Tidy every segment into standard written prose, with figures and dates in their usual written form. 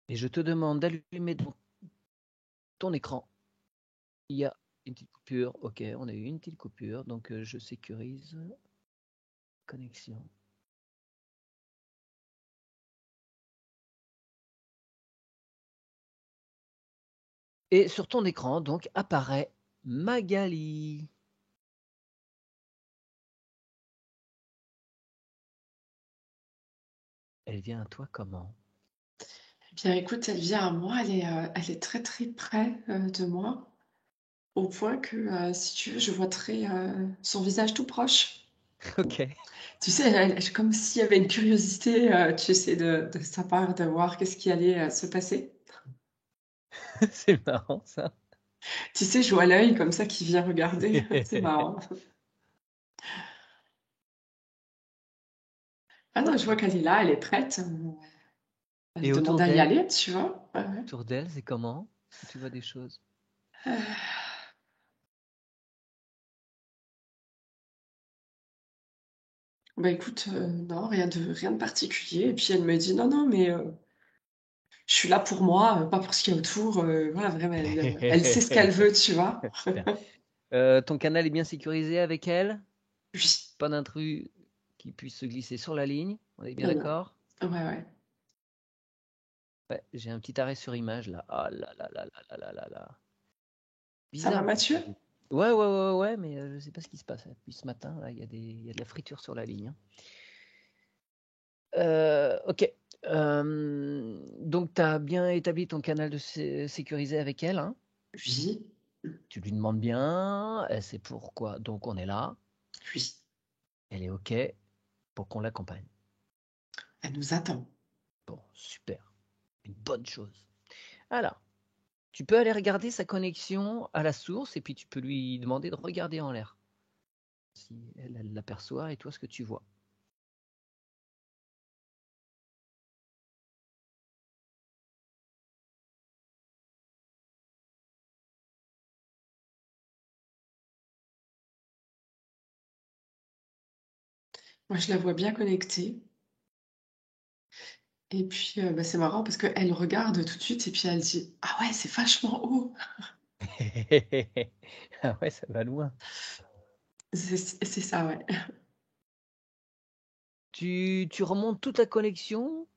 Et je te demande d'allumer ton écran. Il y a une petite coupure. Ok, on a eu une petite coupure. Donc, je sécurise. Connexion. Et sur ton écran, donc, apparaît Magali. Elle vient à toi comment? Eh bien, écoute, elle vient à moi, elle est très très près de moi, au point que, si tu veux, je vois son visage tout proche. Ok. Tu sais, comme s'il y avait une curiosité, tu sais, de sa part de voir qu'est-ce qui allait se passer. C'est marrant ça. Tu sais, je vois l'œil comme ça qui vient regarder, c'est marrant. Ah non, je vois qu'elle est là, elle est prête, elle Et autour demande à y d'elle, aller, tu vois. Ouais, ouais. c'est comment? Est-ce que tu vois des choses? Bah écoute, non, rien de particulier. Et puis elle me dit, non, non, mais je suis là pour moi, pas pour ce qu'il y a autour. Voilà, vraiment, elle sait ce qu'elle veut, tu vois. Super. Ton canal est bien sécurisé avec elle? Oui, Pas d'intrus qui puisse se glisser sur la ligne? On est bien non, non. d'accord? Ouais, ouais. Ouais, j'ai un petit arrêt sur image là. Ah là là là là là là là là. Ça va, Bizarre parce que Mathieu? ouais, mais je sais pas ce qui se passe. Depuis ce matin, là, il y a de la friture sur la ligne, hein. Ok. Donc, tu as bien établi ton canal de sécurisé avec elle, hein? Oui, Tu lui demandes bien, elle sait pourquoi. Donc, on est là. oui. Elle est ok pour qu'on l'accompagne. Elle nous attend. Bon, super. Une bonne chose. Alors, tu peux aller regarder sa connexion à la source et puis tu peux lui demander de regarder en l'air. Si elle l'aperçoit et toi ce que tu vois. Moi, je la vois bien connectée. Et puis, bah, c'est marrant parce qu'elle regarde tout de suite et puis elle dit, ah ouais, c'est vachement haut. Ah ouais, ça va loin. C'est ça, ouais. Tu remontes toute la connexion,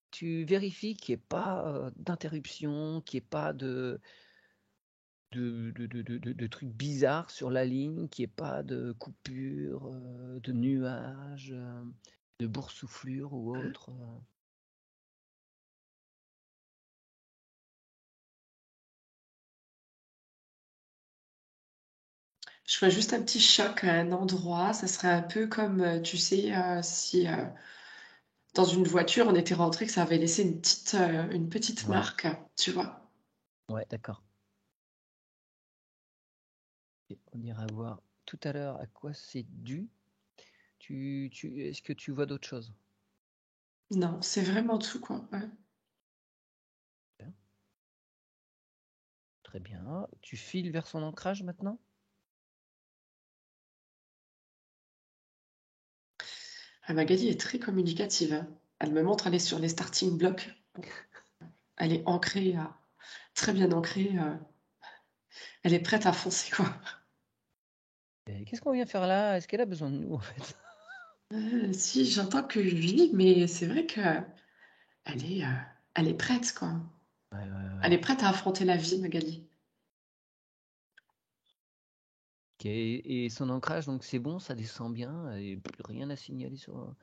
tu vérifies qu'il n'y ait pas d'interruption, qu'il n'y ait pas de trucs bizarres sur la ligne, qu'il n'y ait pas de coupure, de nuages, de boursouflure ou autre. Je ferais juste un petit choc à un endroit. Ça serait un peu comme, tu sais, si dans une voiture, on était rentré, que ça avait laissé une petite Ouais, marque, tu vois. ouais, d'accord. Et on ira voir tout à l'heure à quoi c'est dû. Est-ce que tu vois d'autres choses? Non, c'est vraiment tout, quoi. Ouais. Bien. Très bien. Tu files vers son ancrage maintenant? Ah, Magali est très communicative, hein. Elle me montre, elle est sur les starting blocks. Elle est ancrée, très bien ancrée. Elle est prête à foncer, quoi. Et qu'est-ce qu'on vient faire là? Est-ce qu'elle a besoin de nous en fait? Si, j'entends que oui, mais c'est vrai que elle est, euh, elle est prête, quoi. Ouais, ouais, Elle est ouais. prête à affronter la vie, Magali. Ok, et son ancrage, donc c'est bon, ça descend bien, et plus rien à signaler sur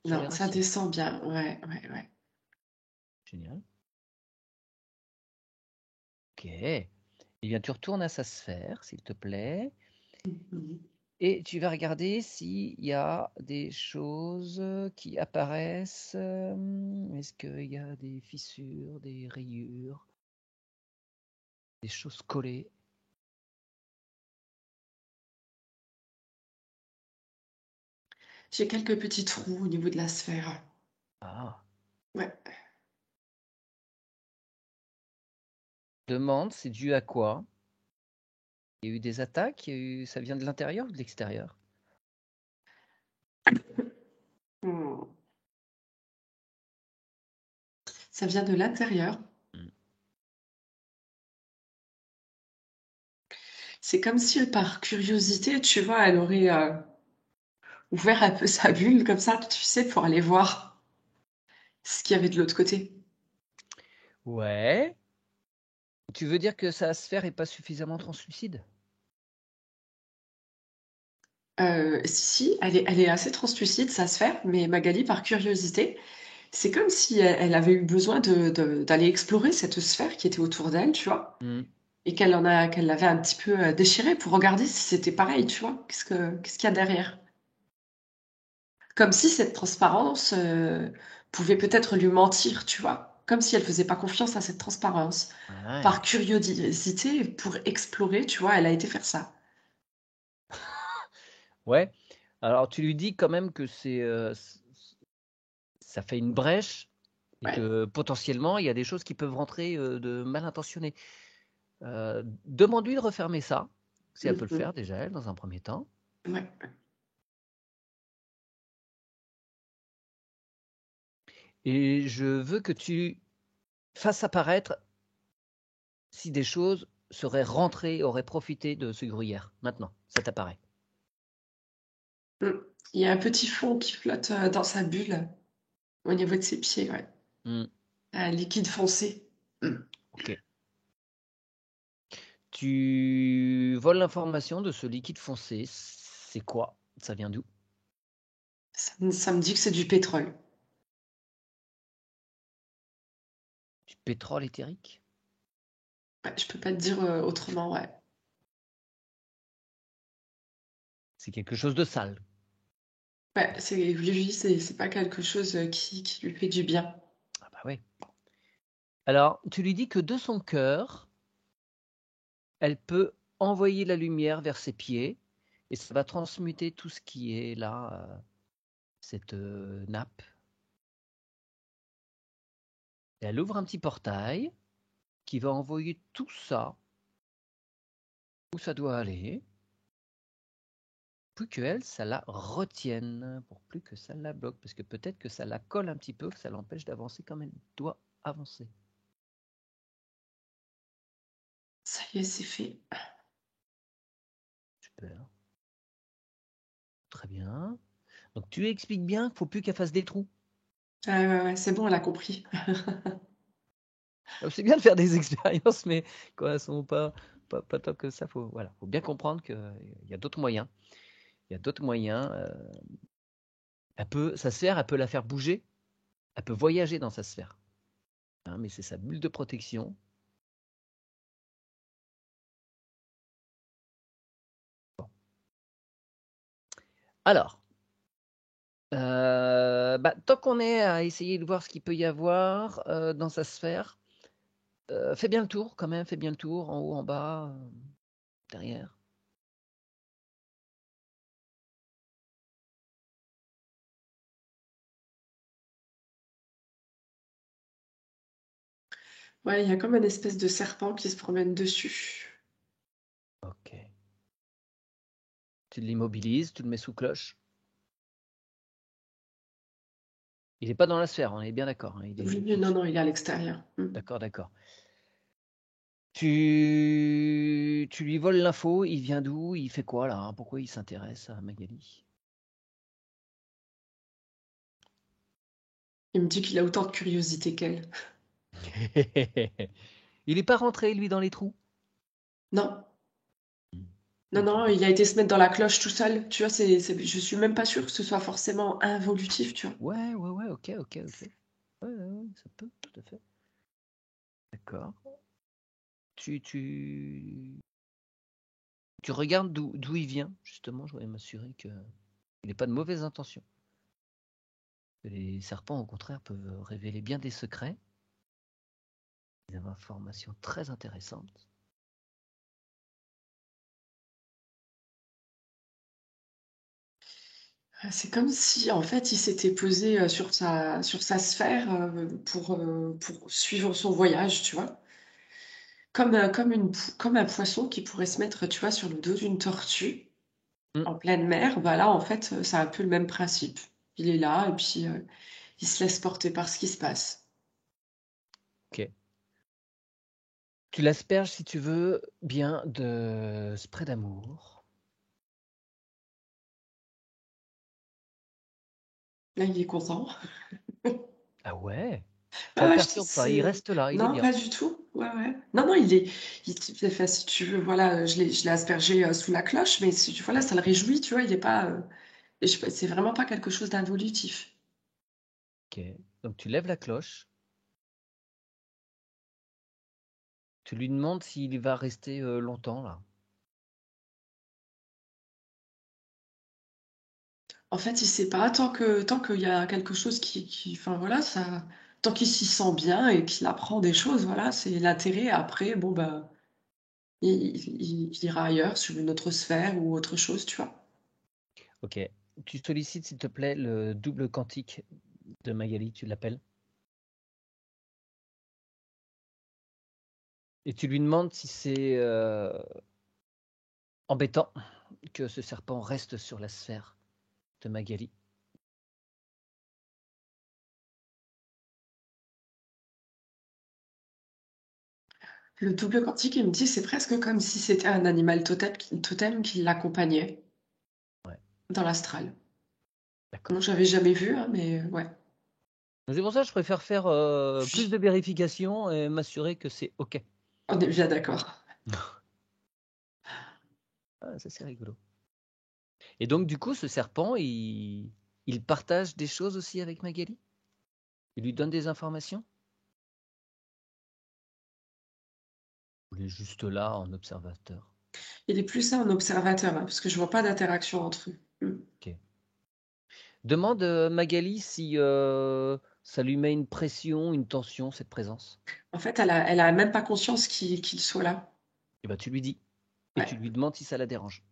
les Non, ça racines. descend bien. Ouais, ouais, ouais. Génial. Ok. Eh bien, tu retournes à sa sphère, s'il te plaît, Mhm. et tu vas regarder s'il y a des choses qui apparaissent. Est-ce qu'il y a des fissures, des rayures, des choses collées? J'ai quelques petits trous au niveau de la sphère. Ah. Ouais. Demande, c'est dû à quoi? Il y a eu des attaques? Ça vient de l'intérieur ou de l'extérieur? Hmm. Ça vient de l'intérieur. Mm. C'est comme si par curiosité, tu vois, elle aurait ouvert un peu sa bulle comme ça, tu sais, pour aller voir ce qu'il y avait de l'autre côté. Ouais. Tu veux dire que sa sphère est pas suffisamment translucide? Si, elle est assez translucide, sa sphère, mais Magali, par curiosité, c'est comme si elle avait eu besoin d'aller explorer cette sphère qui était autour d'elle, tu vois, Mm. et qu'elle l'avait un petit peu déchirée pour regarder si c'était pareil, tu vois, qu'est-ce qu'il y a derrière. Comme si cette transparence pouvait peut-être lui mentir, tu vois, comme si elle faisait pas confiance à cette transparence. Par Ouais. curiosité, pour explorer, tu vois, elle a été faire ça. Ouais. Alors tu lui dis quand même que ça fait une brèche et Ouais. que potentiellement il y a des choses qui peuvent rentrer de mal intentionnées. Demande-lui de refermer ça, si elle peut le Mhm. faire déjà elle dans un premier temps. Ouais. Et je veux que tu fasses apparaître si des choses seraient rentrées, auraient profité de ce gruyère. Maintenant, ça t'apparaît. Mm. Il y a un petit fond qui flotte dans sa bulle au niveau de ses pieds, ouais. Hmm, Un liquide foncé. Mm. ok. Tu voles l'information de ce liquide foncé. C'est quoi? Ça vient d'où? Ça me dit que c'est du pétrole. Du pétrole éthérique? Ouais, je peux pas te dire autrement, ouais. C'est quelque chose de sale. Ouais, lui, c'est pas quelque chose qui lui fait du bien. Ah bah oui. Alors, tu lui dis que de son cœur, elle peut envoyer la lumière vers ses pieds et ça va transmuter tout ce qui est là, cette nappe. Et elle ouvre un petit portail qui va envoyer tout ça où ça doit aller, plus que elle, ça la retienne, pour plus que ça la bloque, parce que peut-être que ça la colle un petit peu, que ça l'empêche d'avancer comme elle doit avancer. Ça y est, c'est fait. Super, très bien. Donc tu expliques bien qu'il ne faut plus qu'elle fasse des trous. Ah, ouais, ouais, c'est bon, elle a compris. C'est bien de faire des expériences, mais quand elles ne sont pas tant que ça, faut bien comprendre qu'il y a d'autres moyens. Il y a d'autres moyens. Sa sphère, elle peut la faire bouger, elle peut voyager dans sa sphère. Hein, mais c'est sa bulle de protection. Alors, tant qu'on est à essayer de voir ce qu'il peut y avoir dans sa sphère, fais bien le tour quand même, fais bien le tour, en haut, en bas, derrière. Ouais, il y a comme une espèce de serpent qui se promène dessus. Ok. Tu l'immobilises, tu le mets sous cloche. Il n'est pas dans la sphère, on est bien d'accord. Hein, il est Oui, non, au-dessus. non, il est à l'extérieur. D'accord, d'accord. Tu lui voles l'info, il vient d'où? Il fait quoi là? Pourquoi il s'intéresse à Magali? Il me dit qu'il a autant de curiosité qu'elle. Il n'est pas rentré, lui, dans les trous? Non, non, Ok. non, il a été se mettre dans la cloche tout seul. Tu vois, je suis même pas sûre que ce soit forcément involutif, tu vois. Ouais, ouais, ouais, ok, ok, ok. Ouais, ouais, ouais, ça peut, tout à fait. D'accord. Tu regardes d'où il vient, justement, je voudrais m'assurer qu'il n'est pas de mauvaise intention. Les serpents, au contraire, peuvent révéler bien des secrets, des informations très intéressantes. C'est comme si, en fait, il s'était posé sur sa sphère pour suivre son voyage, tu vois. Comme un poisson qui pourrait se mettre, tu vois, sur le dos d'une tortue Hmm. en pleine mer. Bah là, en fait, c'est un peu le même principe. Il est là et puis il se laisse porter par ce qui se passe. Ok. Tu l'asperges, si tu veux, bien de spray d'amour. Là, il est content. Ah ouais? Ça Ouais, le ouais, perturbe pas, il reste là, il est non, bien. pas du tout. Ouais, ouais. Non, non, enfin, si tu veux, voilà, je l'ai aspergé sous la cloche, mais voilà, ça le réjouit, tu vois, il est pas, c'est vraiment pas quelque chose d'involutif. Ok. Donc tu lèves la cloche, tu lui demandes s'il va rester longtemps là. En fait, il sait pas, tant qu'il y a quelque chose enfin voilà, tant qu'il s'y sent bien et qu'il apprend des choses, voilà, c'est l'intérêt. Après, bon, bah, il ira ailleurs, sur une autre sphère ou autre chose, tu vois. Ok. Tu sollicites, s'il te plaît, le double quantique de Magali, tu l'appelles. Et tu lui demandes si c'est embêtant que ce serpent reste sur la sphère de Magali. Le double quantique, il me dit, c'est presque comme si c'était un animal totem qui l'accompagnait Ouais, dans l'astral. Non, d'accord. j'avais jamais vu, hein, mais ouais, C'est pour ça que je préfère faire plus de vérifications et m'assurer que c'est OK. on est bien d'accord. Ah, ça, c'est rigolo. Et donc, du coup, ce serpent, il partage des choses aussi avec Magali? Il lui donne des informations? Ou il est juste là en observateur? Il est plus ça en observateur, hein, parce que je vois pas d'interaction entre eux. Mm. Ok. Demande Magali si ça lui met une pression, une tension, cette présence. En fait, elle a même pas conscience qu'il soit là. Et ben, tu lui dis. Et tu Ouais. lui demandes si ça la dérange.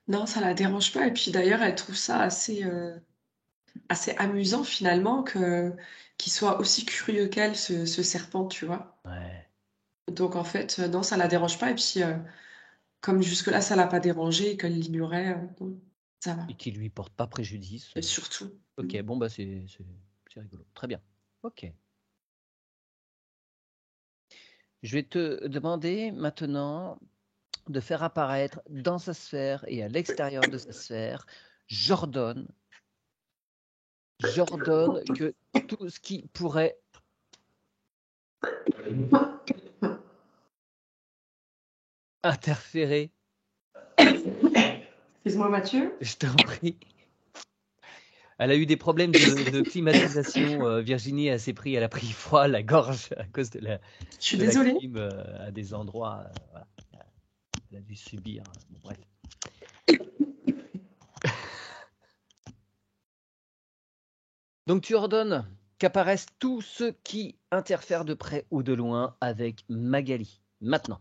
Non, ça la dérange pas. Et puis d'ailleurs, elle trouve ça assez amusant finalement qu'il soit aussi curieux qu'elle, ce serpent, tu vois. Ouais. Donc en fait, non, ça la dérange pas. Et puis, comme jusque-là, ça l'a pas dérangé et qu'elle l'ignorait, non, ça va. Et qui lui porte pas préjudice. Et surtout. Ok, bon, bah, c'est rigolo. Très bien. Ok. Je vais te demander maintenant de faire apparaître dans sa sphère et à l'extérieur de sa sphère, j'ordonne que tout ce qui pourrait interférer, Excuse-moi, Mathieu. je t'en prie. Elle a eu des problèmes de climatisation. Virginie, elle a pris froid, la gorge, à cause Je suis de la désolée. clim à des endroits. Voilà. Elle a dû subir. Bon, bref. Donc tu ordonnes qu'apparaissent tous ceux qui interfèrent de près ou de loin avec Magali. Maintenant.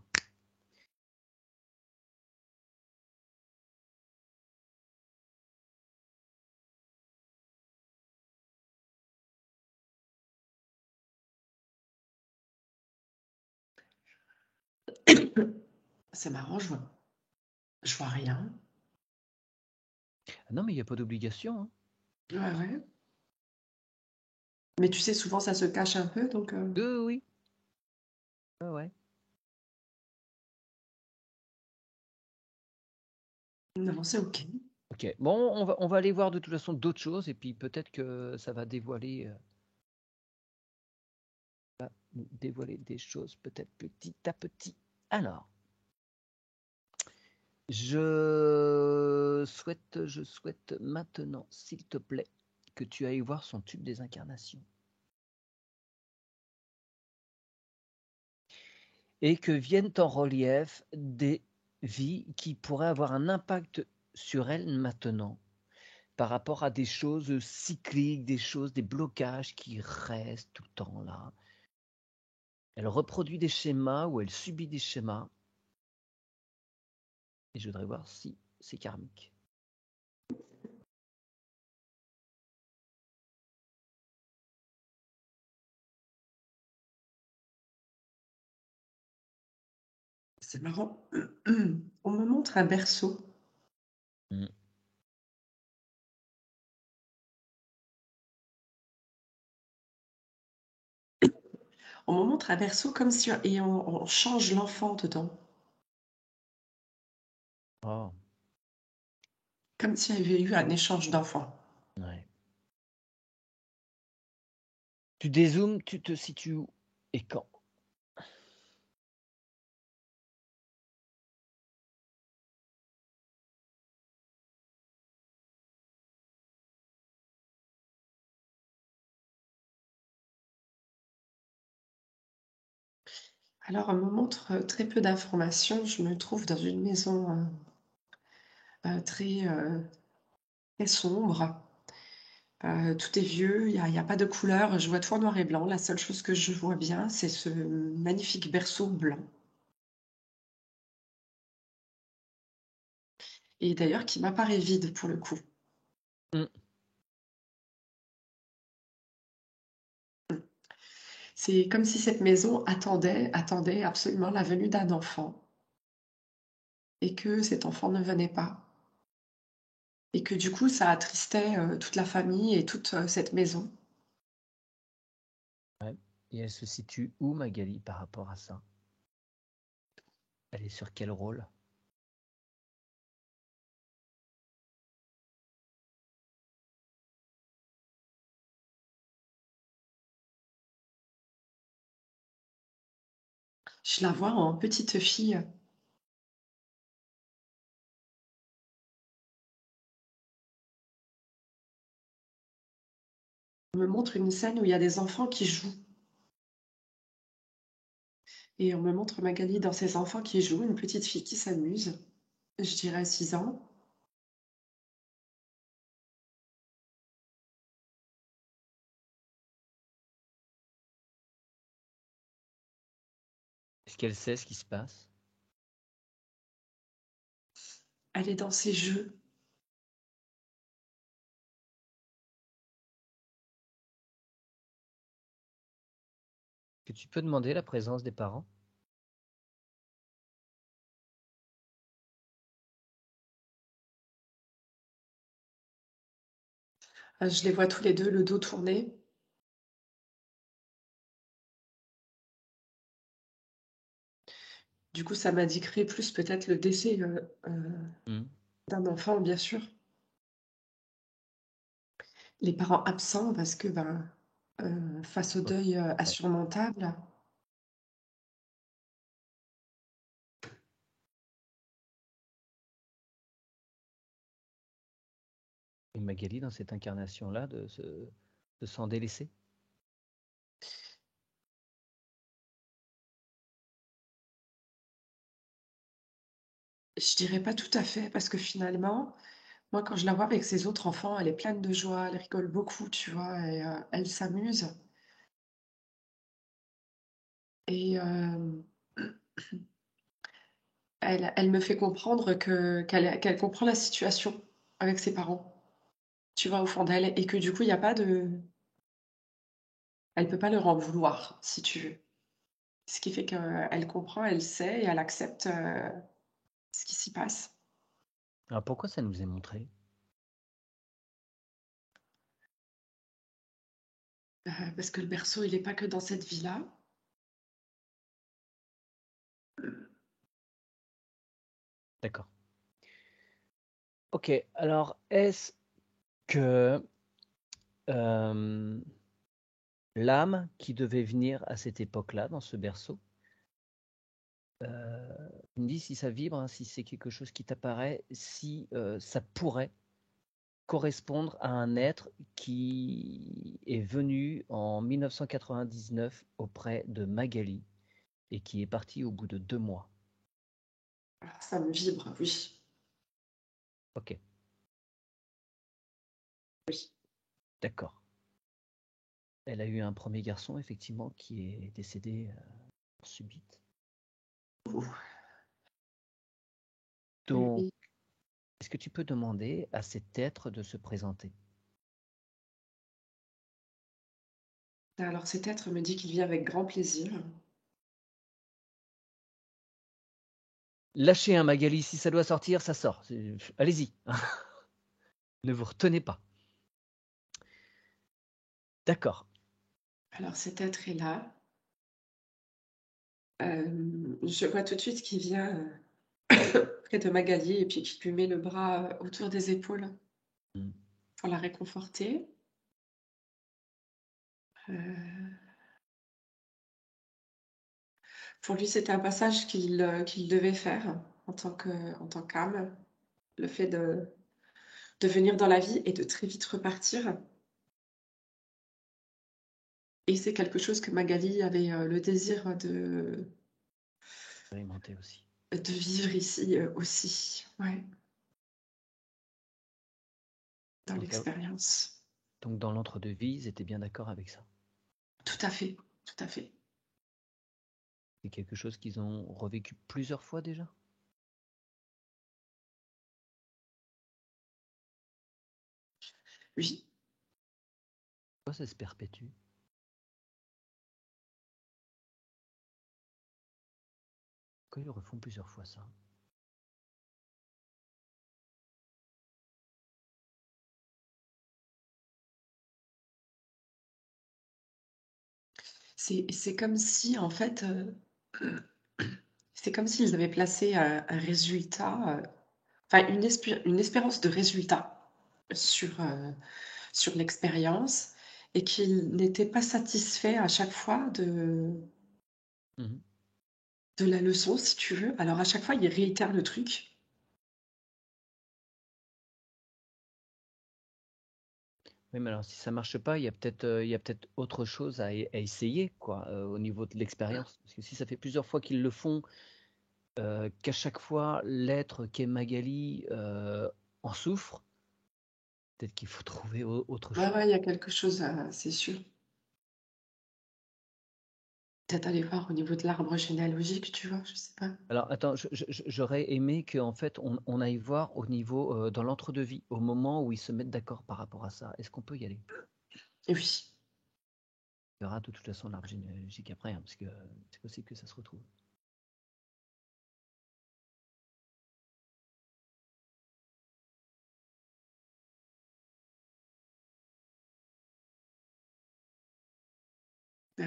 C'est marrant, je vois rien. Ah non, mais il n'y a pas d'obligation. Hein. Ouais, ouais. Mais tu sais, souvent, ça se cache un peu, donc Oui. Ouais, ouais. non, c'est OK. Ok. Bon, on va aller voir de toute façon d'autres choses et puis peut-être que ça va dévoiler des choses peut-être petit à petit. Alors, je souhaite maintenant, s'il te plaît, que tu ailles voir son tube des incarnations et que viennent en relief des vies qui pourraient avoir un impact sur elle maintenant par rapport à des choses cycliques, des blocages qui restent tout le temps là. Elle reproduit des schémas ou elle subit des schémas et je voudrais voir si c'est karmique. C'est marrant. On me montre un berceau. Mm. On me montre un berceau comme si et on change l'enfant dedans, Oh, comme s'il y avait eu un échange d'enfants. ouais. Tu dézoomes, tu te situes où et quand? Alors on me montre, très peu d'informations. Je me trouve dans une maison, très sombre. Tout est vieux, il y a pas de couleur, je vois tout en noir et blanc. La seule chose que je vois bien, c'est ce magnifique berceau blanc et d'ailleurs qui m'apparaît vide pour le coup. Mm. C'est comme si cette maison attendait absolument la venue d'un enfant et que cet enfant ne venait pas et que du coup ça attristait, toute la famille et toute, cette maison. Ouais. Et elle se situe où, Magali, par rapport à ça? Elle est sur quel rôle? Je la vois en petite fille. On me montre une scène où il y a des enfants qui jouent et on me montre Magali dans ces enfants qui jouent, une petite fille qui s'amuse, je dirais 6 ans. Est-ce qu'elle sait ce qui se passe? Elle est dans ses jeux. Que tu peux demander la présence des parents? Je les vois tous les 2 le dos tourné. Du coup, ça m'indiquerait plus peut-être le décès, Mm. d'un enfant, bien sûr. Les parents absents parce que, ben, face au Ok. deuil, Ouais. insurmontable. Et Magali, dans cette incarnation-là, de s'en délaisser? Je dirais pas tout à fait parce que finalement, moi, quand je la vois avec ses autres enfants, elle est pleine de joie, elle rigole beaucoup, tu vois? Et elle s'amuse et elle me fait comprendre qu'elle comprend la situation avec ses parents, tu vois? Au fond d'elle et que du coup, il y a pas de elle peut pas leur en vouloir, si tu veux. Ce qui fait qu'elle comprend, elle sait et elle accepte, ce qui s'y passe. Alors pourquoi ça nous est montré? Parce que le berceau, il est pas que dans cette vie-là. D'accord. Ok, alors est-ce que euh, l'âme qui devait venir à cette époque-là, dans ce berceau, tu me dis si ça vibre, hein, si c'est quelque chose qui t'apparaît, si ça pourrait correspondre à un être qui est venu en 1999 auprès de Magali et qui est parti au bout de 2 mois. Alors ça me vibre, oui, Ok, oui. d'accord. Elle a eu un premier garçon, effectivement, qui est décédé subite. Ouh, Donc, oui. est-ce que tu peux demander à cet être de se présenter? Alors cet être me dit qu'il vient avec grand plaisir. Lâchez, hein, Magali, si ça doit sortir, ça sort. Allez-y. Ne vous retenez pas. D'accord. Alors cet être est là. Je vois tout de suite qu'il vient près de Magali et puis qu'il lui met le bras autour des épaules Mmh. pour la réconforter. Euh, Pour lui, c'était un passage qu'il devait faire en tant qu'âme. Le fait de venir dans la vie et de très vite repartir. Et c'est quelque chose que Magali avait le désir Expérimenter aussi. de vivre ici aussi. Ouais, dans Donc, l'expérience. donc dans l'entre-deux-vie, ils étaient bien d'accord avec ça. Tout à fait, tout à fait. C'est quelque chose qu'ils ont revécu plusieurs fois déjà? Oui. Pourquoi ça se perpétue? Pourquoi ils refont plusieurs fois ça? C'est comme si, en fait, c'est comme s'ils avaient placé un résultat, enfin une espérance de résultat sur l'expérience et qu'ils n'étaient pas satisfaits à chaque fois Mmh. de la leçon, si tu veux. Alors à chaque fois, ils réitèrent le truc. Oui, mais alors si ça marche pas, il y a peut-être autre chose à essayer, quoi, au niveau de l'expérience. Parce que si ça fait plusieurs fois qu'ils le font, qu'à chaque fois l'être qu'est Magali, en souffre, peut-être qu'il faut trouver autre Ouais, chose. ouais, il y a quelque chose, c'est sûr. Peut-être aller voir au niveau de l'arbre généalogique, tu vois, je sais pas. Alors attends, j'aurais aimé qu'en fait on aille voir au niveau, dans l'entre-deux-vie, au moment où ils se mettent d'accord par rapport à ça. Est-ce qu'on peut y aller? Et oui, On verra de toute façon l'arbre généalogique après, hein, parce que c'est possible que ça se retrouve.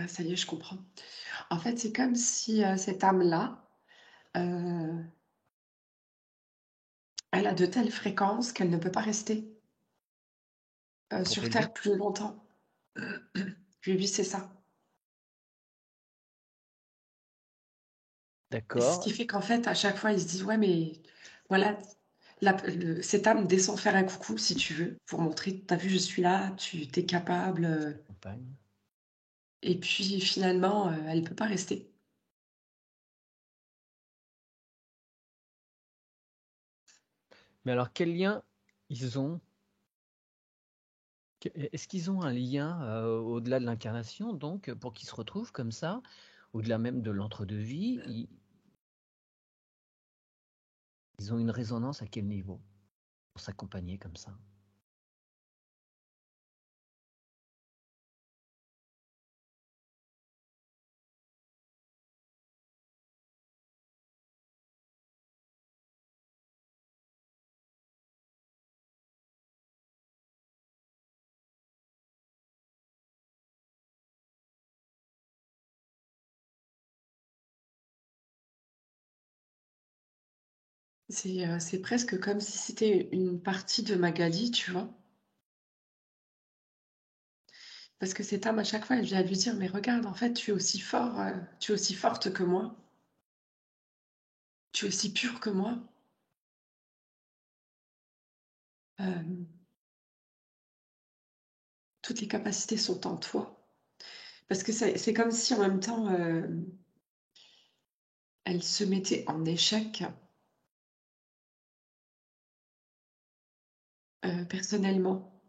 ça y est, je comprends. En fait, c'est comme si cette âme-là, euh, elle a de telles fréquences qu'elle ne peut pas rester Pour sur Billy? Terre plus longtemps. Oui, oui, c'est ça. Ce D'accord. qui fait qu'en fait, à chaque fois, ils se disent, ouais, mais voilà, cette âme descend faire un coucou, si tu veux, pour montrer, t'as vu, je suis là, tu t'es capable. Compagne. Et puis finalement, elle peut pas rester. Mais alors quel lien ils ont? Est-ce qu'ils ont un lien, au-delà de l'incarnation donc, pour qu'ils se retrouvent comme ça? Au-delà même de l'entre-deux-vie, ils ont une résonance à quel niveau? Pour s'accompagner comme ça? C'est presque comme si c'était une partie de Magali, tu vois? Parce que cette âme, à chaque fois, elle vient lui dire: «Mais regarde, en fait, tu es aussi fort, tu es aussi forte que moi. Tu es aussi pure que moi. Hem, toutes les capacités sont en toi». Parce que c'est comme si en même temps, elle se mettait en échec, personnellement,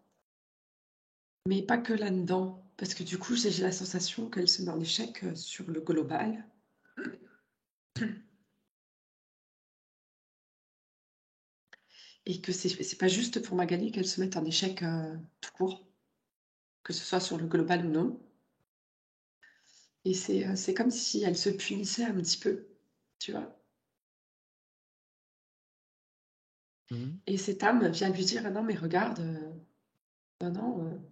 mais pas que là-dedans. Parce que du coup, j'ai la sensation qu'elle se met en échec, sur le global. Et que c'est pas juste pour Magali qu'elle se mette en échec, tout court, que ce soit sur le global ou non. Et c'est comme si elle se punissait un petit peu, tu vois? Mhm. Et cette âme vient lui dire, ah non, mais regarde, non, non,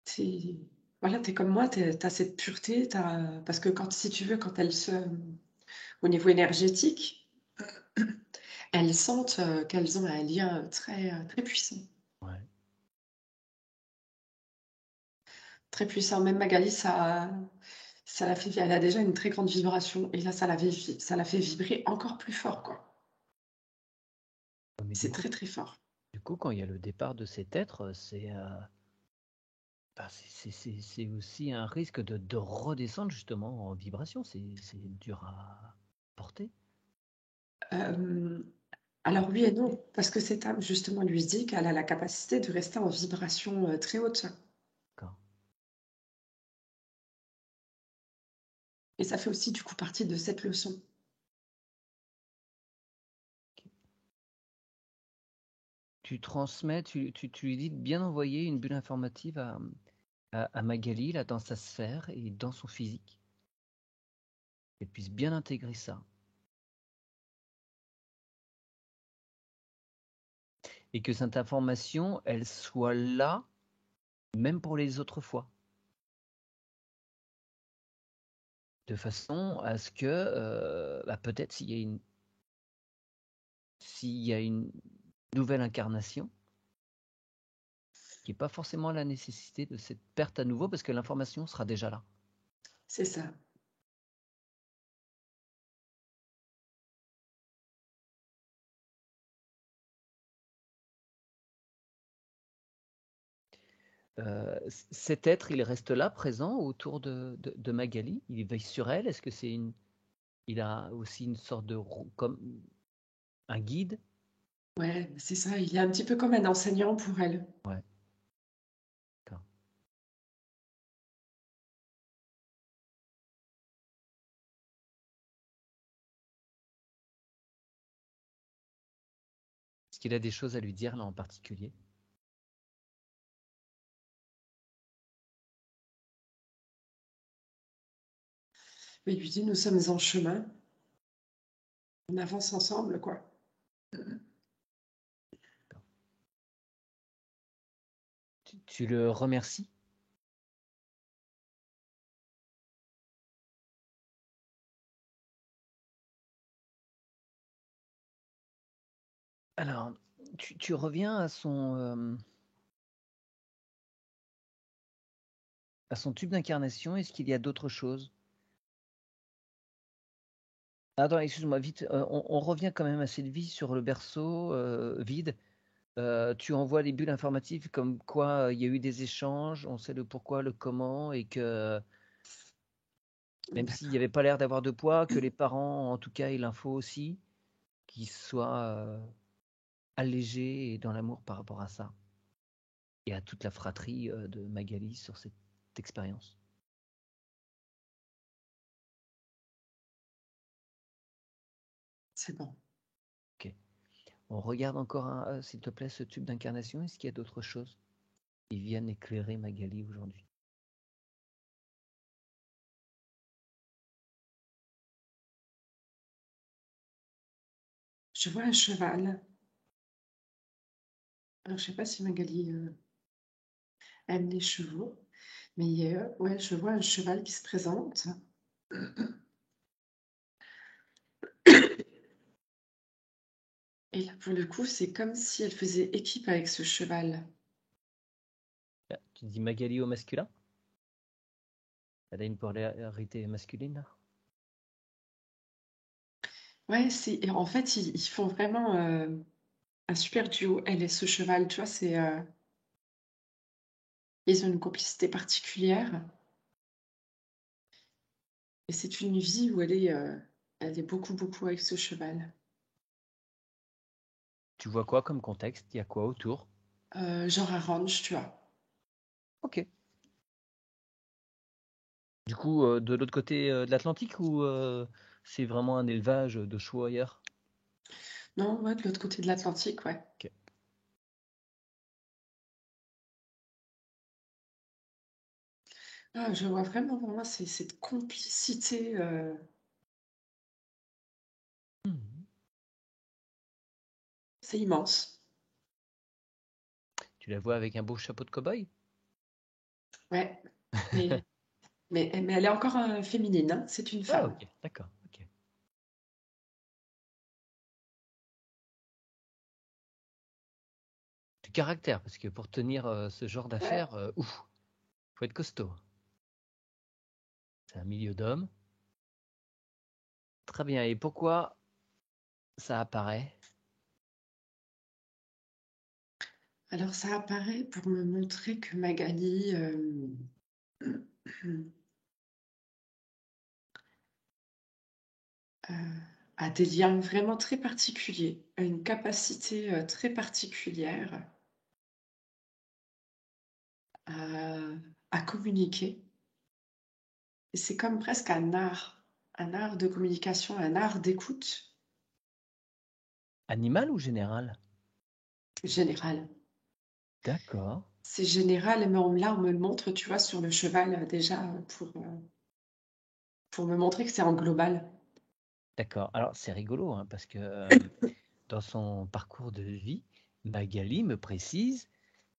t'es, voilà, t'es comme moi, t'as cette pureté, parce que si tu veux, quand au niveau énergétique, elles sentent qu'elles ont un lien très, très puissant. Ouais. Très puissant. Même Magali, ça la fait, elle a déjà une très grande vibration. Et là, ça la fait vibrer encore plus fort, quoi. Mais C'est très, très fort. du coup, quand il y a le départ de cet être, bah, c'est aussi un risque de redescendre justement en vibration. C'est dur à porter. Euh, alors oui et non, parce que cette âme, justement, lui dit qu'elle a la capacité de rester en vibration très haute. D'accord. Et ça fait aussi, du coup, partie de cette leçon. Tu transmets, tu lui dis de bien envoyer une bulle informative à Magali, là, dans sa sphère et dans son physique. Qu'elle puisse bien intégrer ça. Et que cette information, elle soit là, même pour les autres fois. De façon à ce que, bah, peut-être s'il y a une nouvelle incarnation, qu'il n'y ait pas forcément la nécessité de cette perte à nouveau, parce que l'information sera déjà là. C'est ça. Cet être, il reste là, présent, autour de Magali. Il veille sur elle. Est-ce que il a aussi une sorte comme un guide? Ouais, c'est ça. Il est un petit peu comme un enseignant pour elle. Ouais, d'accord. Est-ce qu'il a des choses à lui dire là en particulier? Mais il lui dit, nous sommes en chemin. On avance ensemble, quoi. Tu le remercies? Alors, tu reviens à son tube d'incarnation. Est-ce qu'il y a d'autres choses? Attends, excuse-moi, vite. On revient quand même à cette vie sur le berceau vide. Tu envoies les bulles informatives comme quoi il y a eu des échanges, on sait le pourquoi, le comment, et que même s'il n'y D'accord. avait pas l'air d'avoir de poids, que les parents, en tout cas, aient l'info aussi, qu'ils soient allégés et dans l'amour par rapport à ça. Et à toute la fratrie de Magali sur cette expérience. C'est bon. Ok. On regarde encore, s'il te plaît, ce tube d'incarnation. Est-ce qu'il y a d'autres choses qui viennent éclairer Magali aujourd'hui? Je vois un cheval. Alors, je sais pas si Magali aime les chevaux, mais ouais, je vois un cheval qui se présente. Et là, pour le coup, c'est comme si elle faisait équipe avec ce cheval. Ah, tu dis Magali au masculin? Elle a une polarité masculine là? Ouais, et en fait, ils font vraiment un super duo, elle et ce cheval, tu vois, ils ont une complicité particulière. Et c'est une vie où elle est beaucoup, beaucoup avec ce cheval. Tu vois quoi comme contexte? Il y a quoi autour? Genre un ranch, tu vois. Ok. Du coup, de l'autre côté de l'Atlantique ou c'est vraiment un élevage de chevaux ailleurs? Non, ouais, de l'autre côté de l'Atlantique, ouais. Ok. Ah, je vois vraiment, vraiment cette complicité. Mhm. C'est immense. Tu la vois avec un beau chapeau de cow-boy? Ouais. Mais, mais elle est encore féminine, hein. C'est une Ah, femme. ok, d'accord. Ok. Du caractère, parce que pour tenir ce genre Ouais. d'affaires, ouf, faut être costaud. C'est un milieu d'hommes. Très bien. Et pourquoi ça apparaît? Alors ça apparaît pour me montrer que Magali euh, a des liens vraiment très particuliers, a une capacité très particulière à, à communiquer. Et c'est comme presque un art de communication, un art d'écoute Animal ou général? général. D'accord. C'est général, mais là on me le montre, tu vois, sur le cheval déjà pour me montrer que c'est en global. D'accord. Alors, c'est rigolo, hein, parce que dans son parcours de vie, Magali me précise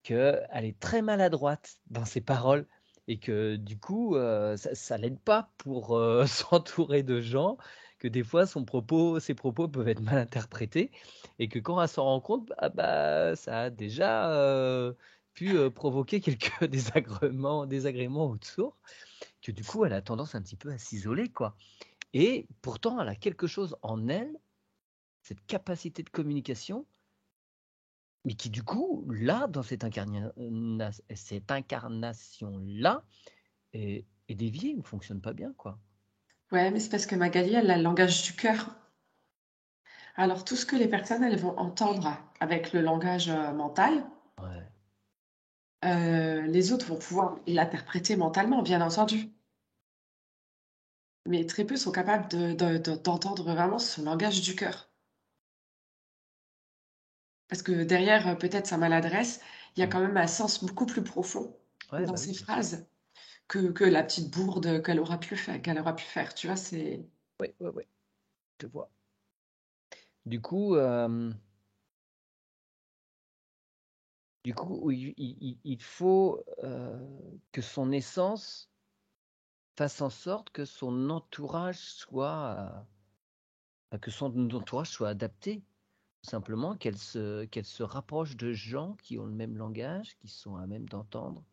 qu'elle est très maladroite dans ses paroles et que du coup, ça l'aide pas pour s'entourer de gens, que des fois ses propos peuvent être mal interprétés et que quand elle s'en rend compte, ah bah, ça a déjà pu provoquer quelques désagréments autour, que du coup, elle a tendance un petit peu à s'isoler, quoi. Et pourtant, elle a quelque chose en elle, cette capacité de communication, mais qui du coup, là, dans cette incarnation-là, est déviée ou ne fonctionne pas bien, quoi. Ouais, mais c'est parce que Magali, elle a le langage du cœur. Alors, tout ce que les personnes, elles vont entendre avec le langage mental, Ouais. les autres vont pouvoir l'interpréter mentalement, bien entendu. Mais très peu sont capables d'entendre vraiment son langage du cœur. Parce que derrière, peut-être sa maladresse, il y a Mm. quand même un sens beaucoup plus profond Ouais, dans bah oui, ses bien sûr. phrases que la petite bourde qu'elle aura pu faire. Tu vois, c'est... Ouais, ouais, ouais, je vois. Du coup, oui, il faut que son essence fasse en sorte que son entourage que son entourage soit adapté. Simplement qu'elle se rapproche de gens qui ont le même langage, qui sont à même d'entendre.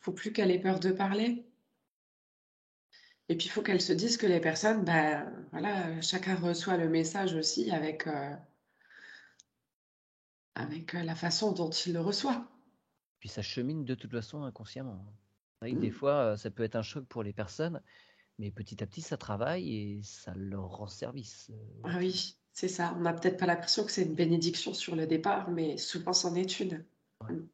Faut plus qu'elle ait peur de parler. Et puis, il faut qu'elle se dise que les personnes, ben, voilà, chacun reçoit le message aussi avec la façon dont il le reçoit. Puis ça chemine de toute façon inconsciemment, hein. C'est vrai que des Mm. fois, ça peut être un choc pour les personnes, mais petit à petit, ça travaille et ça leur rend service, au Ah final. oui, c'est ça. On n'a peut-être pas l'impression que c'est une bénédiction sur le départ, mais souvent c'en est une. Ouais, Mm.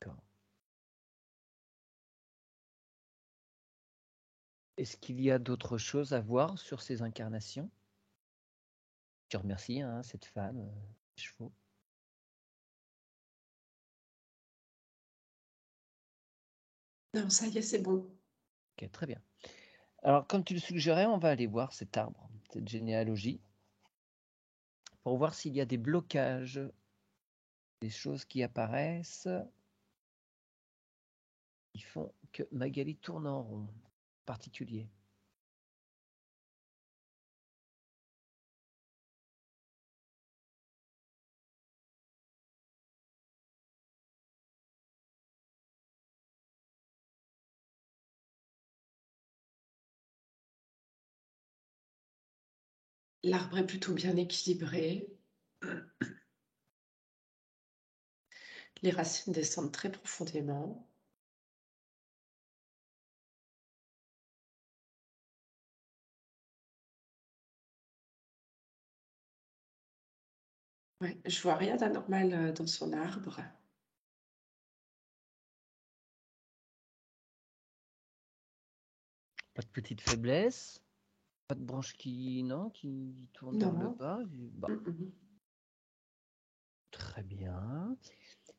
d'accord. Est-ce qu'il y a d'autres choses à voir sur ces incarnations? Je te remercie, hein, cette femme, chevaux. Non, ça y est, c'est bon. Ok, très bien. Alors, comme tu le suggérais, on va aller voir cet arbre, cette généalogie, pour voir s'il y a des blocages, des choses qui apparaissent, qui font que Magali tourne en rond, en particulier. L'arbre est plutôt bien équilibré. Les racines descendent très profondément. Ouais, je vois rien d'anormal dans son arbre. Pas de petite faiblesse, pas de branche qui, non, qui tourne vers le Non. bas. Bah, Mm. très bien.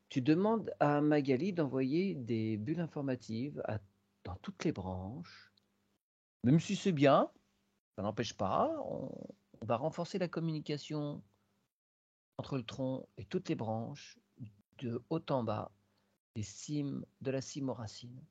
Tu demandes à Magali d'envoyer des bulles informatives dans toutes les branches, même si c'est bien. Ça n'empêche pas, on va renforcer la communication entre le tronc et toutes les branches, de haut en bas, de la cime aux racines.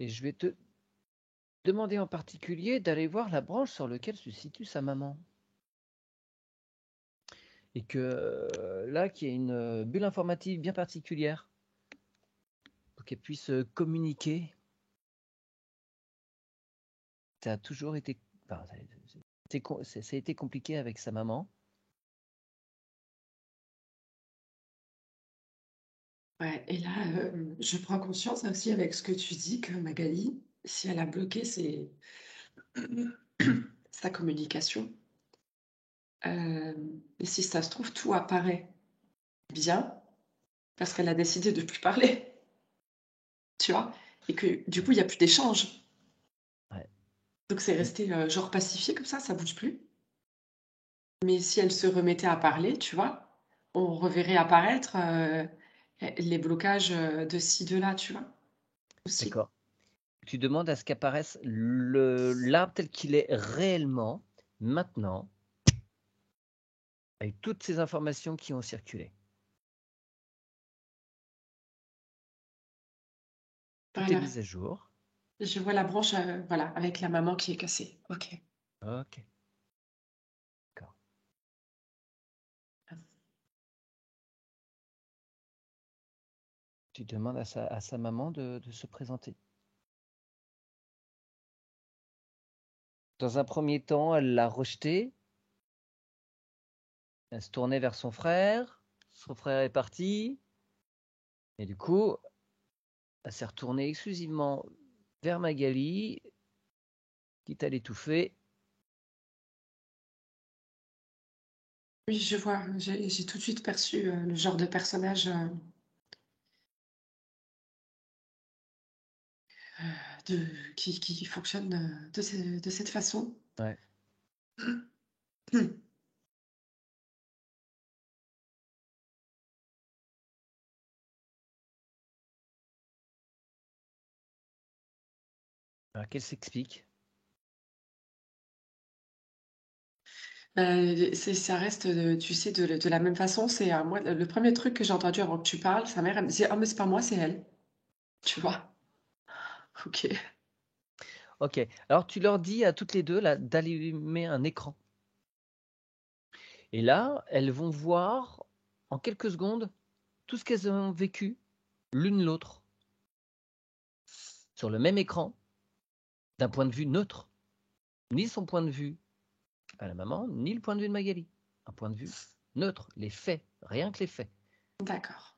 Et je vais te demander en particulier d'aller voir la branche sur laquelle se situe sa maman. Et que là, qu'il y ait une bulle informative bien particulière pour qu'elle puisse communiquer. Ça a toujours été, enfin, ça a été compliqué avec sa maman. Ouais, et là, je prends conscience aussi avec ce que tu dis que Magali, si elle a bloqué sa communication, et si ça se trouve, tout apparaît bien parce qu'elle a décidé de plus parler, tu vois? Et que du coup, il n'y a plus d'échange. Ouais. Donc c'est resté genre pacifié comme ça bouge plus. Mais si elle se remettait à parler, tu vois, on reverrait apparaître les blocages de ci, de là, tu vois, aussi. D'accord. Tu demandes à ce qu'apparaisse l'arbre tel qu'il est réellement, maintenant, avec toutes ces informations qui ont circulé. Tout est Voilà. mis à jour. Je vois la branche, voilà, avec la maman qui est cassée. Ok. Ok. D'accord. Tu demandes à sa maman de se présenter. Dans un premier temps, elle l'a rejeté. Elle se tournait vers son frère. Son frère est parti. Et du coup, elle s'est retournée exclusivement vers Magali, quitte à l'étouffer. Oui, je vois. J'ai tout de suite perçu le genre de personnage de, qui fonctionne de cette façon. Ouais. Alors qu'elle s'explique. Ça reste, tu sais, de la même façon. C'est moi, le premier truc que j'ai entendu avant que tu parles, sa mère, elle me disait, oh, mais c'est pas moi, c'est elle. Tu vois? Ok. Ok. Alors tu leur dis à toutes les deux là, d'allumer un écran. Et là, elles vont voir en quelques secondes tout ce qu'elles ont vécu l'une l'autre sur le même écran, d'un point de vue neutre. Ni son point de vue à la maman, ni le point de vue de Magali. Un point de vue neutre, les faits, rien que les faits. D'accord.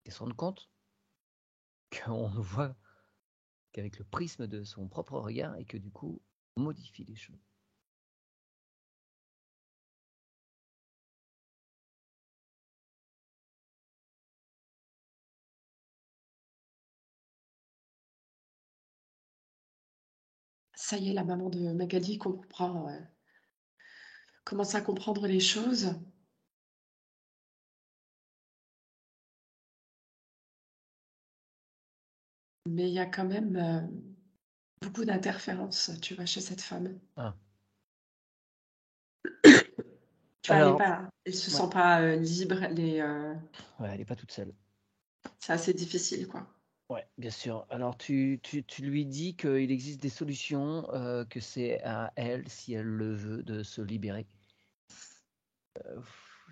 Elles se rendent compte qu'on ne voit qu'avec le prisme de son propre regard et que du coup, on modifie les choses. Ça y est, la maman de Magali comprend, commence à comprendre les choses. Mais il y a quand même beaucoup d'interférences, tu vois, chez cette femme. Ah. Tu vois, Alors, elle se ouais, sent pas libre, ouais, elle n'est pas toute seule. c'est assez difficile, quoi. Ouais, bien sûr. Alors, tu lui dis qu'il existe des solutions, que c'est à elle, si elle le veut, de se libérer.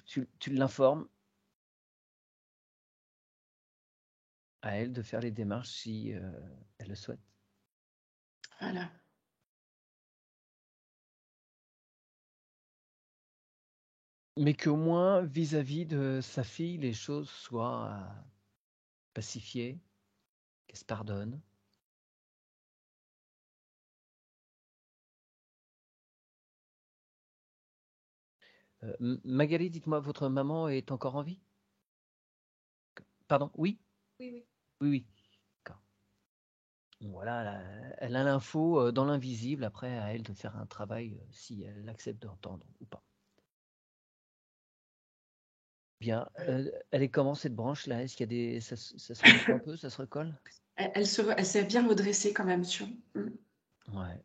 Tu l'informes à elle de faire les démarches si elle le souhaite. Voilà. Mais qu'au moins, vis-à-vis de sa fille, les choses soient pacifiées, qu'elle se pardonne. Magali, dites-moi, votre maman est encore en vie? Pardon? Oui? Oui, oui. Oui, oui. Voilà, elle a l'info dans l'invisible. Après, à elle de faire un travail si elle accepte d'entendre ou pas. Bien. Elle est comment cette branche là? Est-ce qu'il y a des. Ça se remonte un peu, ça se recolle? Elle s'est bien redressée quand même, tu vois. Ouais.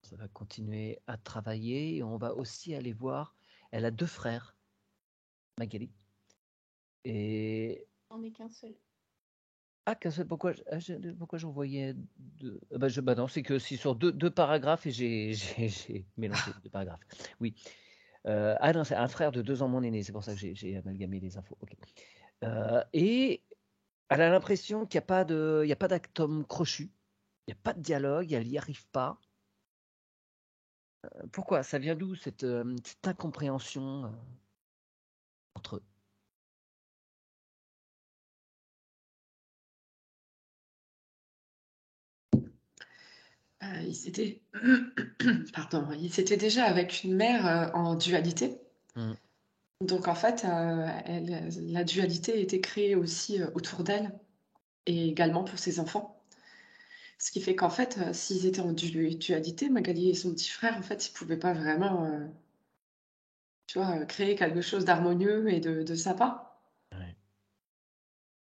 Ça va continuer à travailler. Et on va aussi aller voir. Elle a deux frères, Magali. Et. J'en ai qu'un seul. Ah, pourquoi j'en voyais deux? Bah non, c'est que c'est sur deux paragraphes et j'ai mélangé deux paragraphes. Oui. Ah non, c'est un frère de 2 ans mon aîné, c'est pour ça que j'ai amalgamé les infos. Ok. Et elle a l'impression qu'il n'y a pas d'actome crochu, il n'y a pas de dialogue, elle n'y arrive pas. Pourquoi? Ça vient d'où cette incompréhension entre eux? Ils étaient, pardon, ils étaient déjà avec une mère en dualité. Hmm. Donc en fait, la dualité a été créée aussi autour d'elle et également pour ses enfants. Ce qui fait qu'en fait, s'ils étaient en dualité, Magali et son petit frère, en fait, ils pouvaient pas vraiment, tu vois, créer quelque chose d'harmonieux et de sympa. Ouais.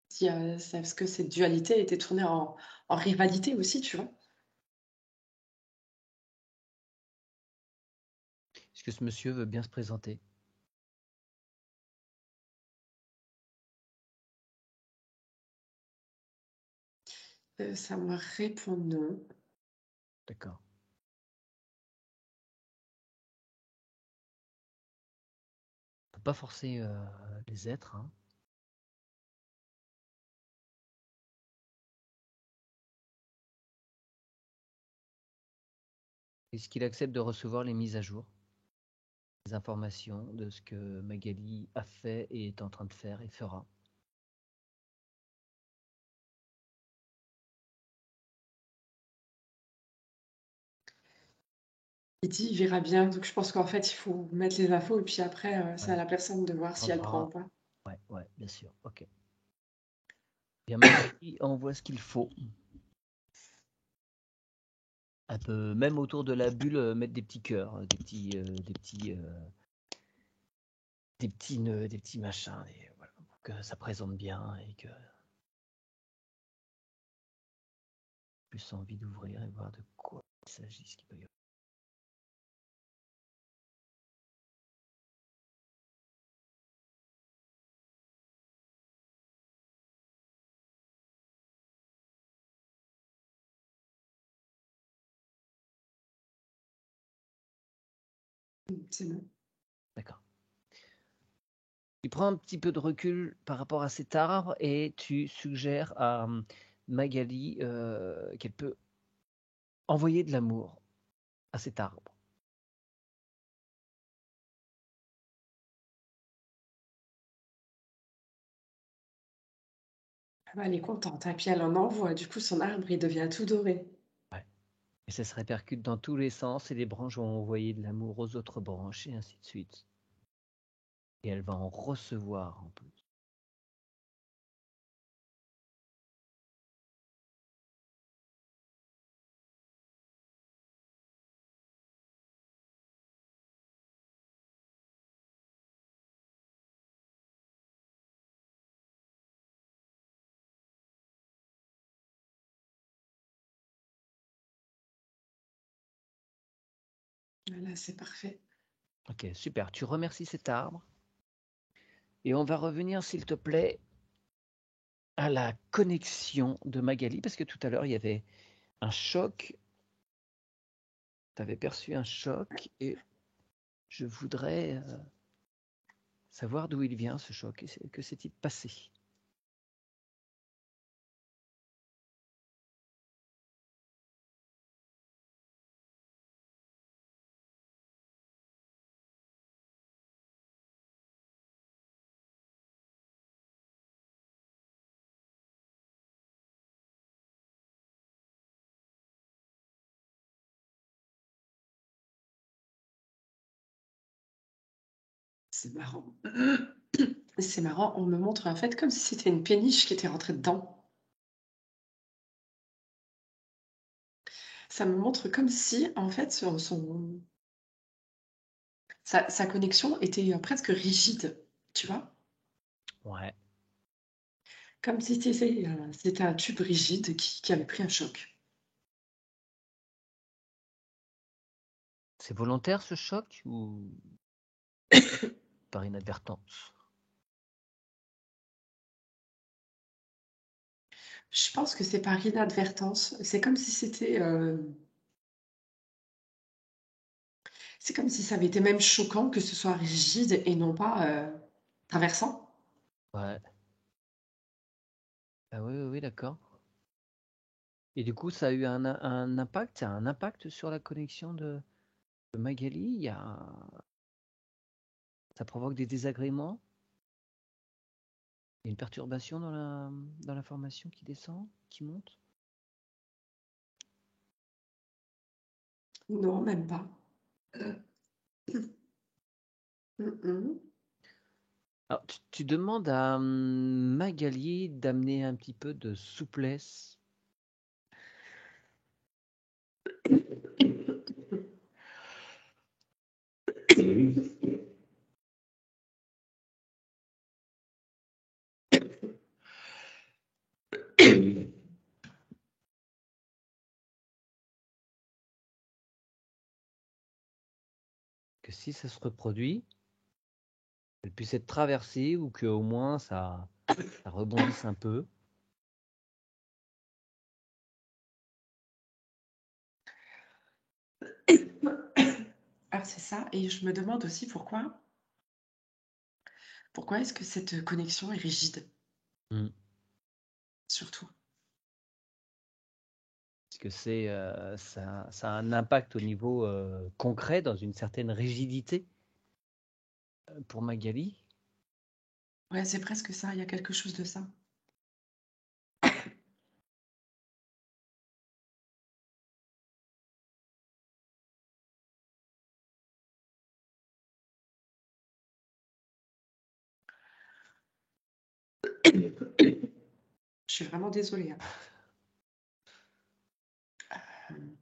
C'est parce que cette dualité était tournée en rivalité aussi, tu vois. Est-ce que ce monsieur veut bien se présenter? Ça me répond non. D'accord. On peut pas forcer les êtres, hein. Est-ce qu'il accepte de recevoir les mises à jour, les informations de ce que Magali a fait et est en train de faire et fera? Il dit, il verra bien. Donc je pense qu'en fait, il faut mettre les infos et puis après, c'est à Ouais. la personne de voir si elle prend ou Prendra. pas. Ouais, bien sûr. Ok. Bien, Magali envoie ce qu'il faut. Elle peut même autour de la bulle mettre des petits cœurs, des petits machins, et voilà, pour que ça présente bien et que plus envie d'ouvrir et voir de quoi il s'agit, ce qu'il peut y avoir. C'est bon. D'accord. Tu prends un petit peu de recul par rapport à cet arbre et tu suggères à Magali qu'elle peut envoyer de l'amour à cet arbre. Ah bah, elle est contente. Et puis elle en envoie. Du coup, son arbre, il devient tout doré. Ouais. Et ça se répercute dans tous les sens et les branches vont envoyer de l'amour aux autres branches et ainsi de suite. Et elle va en recevoir en plus. Voilà, c'est parfait. Ok, super. Tu remercies cet arbre. Et on va revenir, s'il te plaît, à la connexion de Magali, parce que tout à l'heure, il y avait un choc. Tu avais perçu un choc et je voudrais savoir d'où il vient, ce choc. Que s'est-il passé? C'est marrant. C'est marrant, on me montre en fait comme si c'était une péniche qui était rentrée dedans. Ça me montre comme si en fait sa connexion était presque rigide, tu vois? Ouais. Comme si c'était un tube rigide qui avait pris un choc. C'est volontaire ce choc ou par inadvertance? Je pense que c'est par inadvertance. C'est comme si ça avait été même choquant que ce soit rigide et non pas, traversant. Ouais. Ah oui, oui, oui, d'accord. Et du coup, ça a eu un impact, ça a un impact sur la connexion de Magali? Ça provoque des désagréments? Il y a une perturbation dans l'information qui descend, qui monte? Non, même pas. Mmh mh. Alors, tu demandes à Magali d'amener un petit peu de souplesse. Que si ça se reproduit, elle puisse être traversée ou qu'au moins ça rebondisse un peu. Ah, c'est ça et je me demande aussi pourquoi est-ce que cette connexion est rigide? Mm. Surtout. Parce que ça a un impact au niveau concret dans une certaine rigidité pour Magali. Ouais, c'est presque ça, il y a quelque chose de ça. Je suis vraiment désolée, hein. Hem,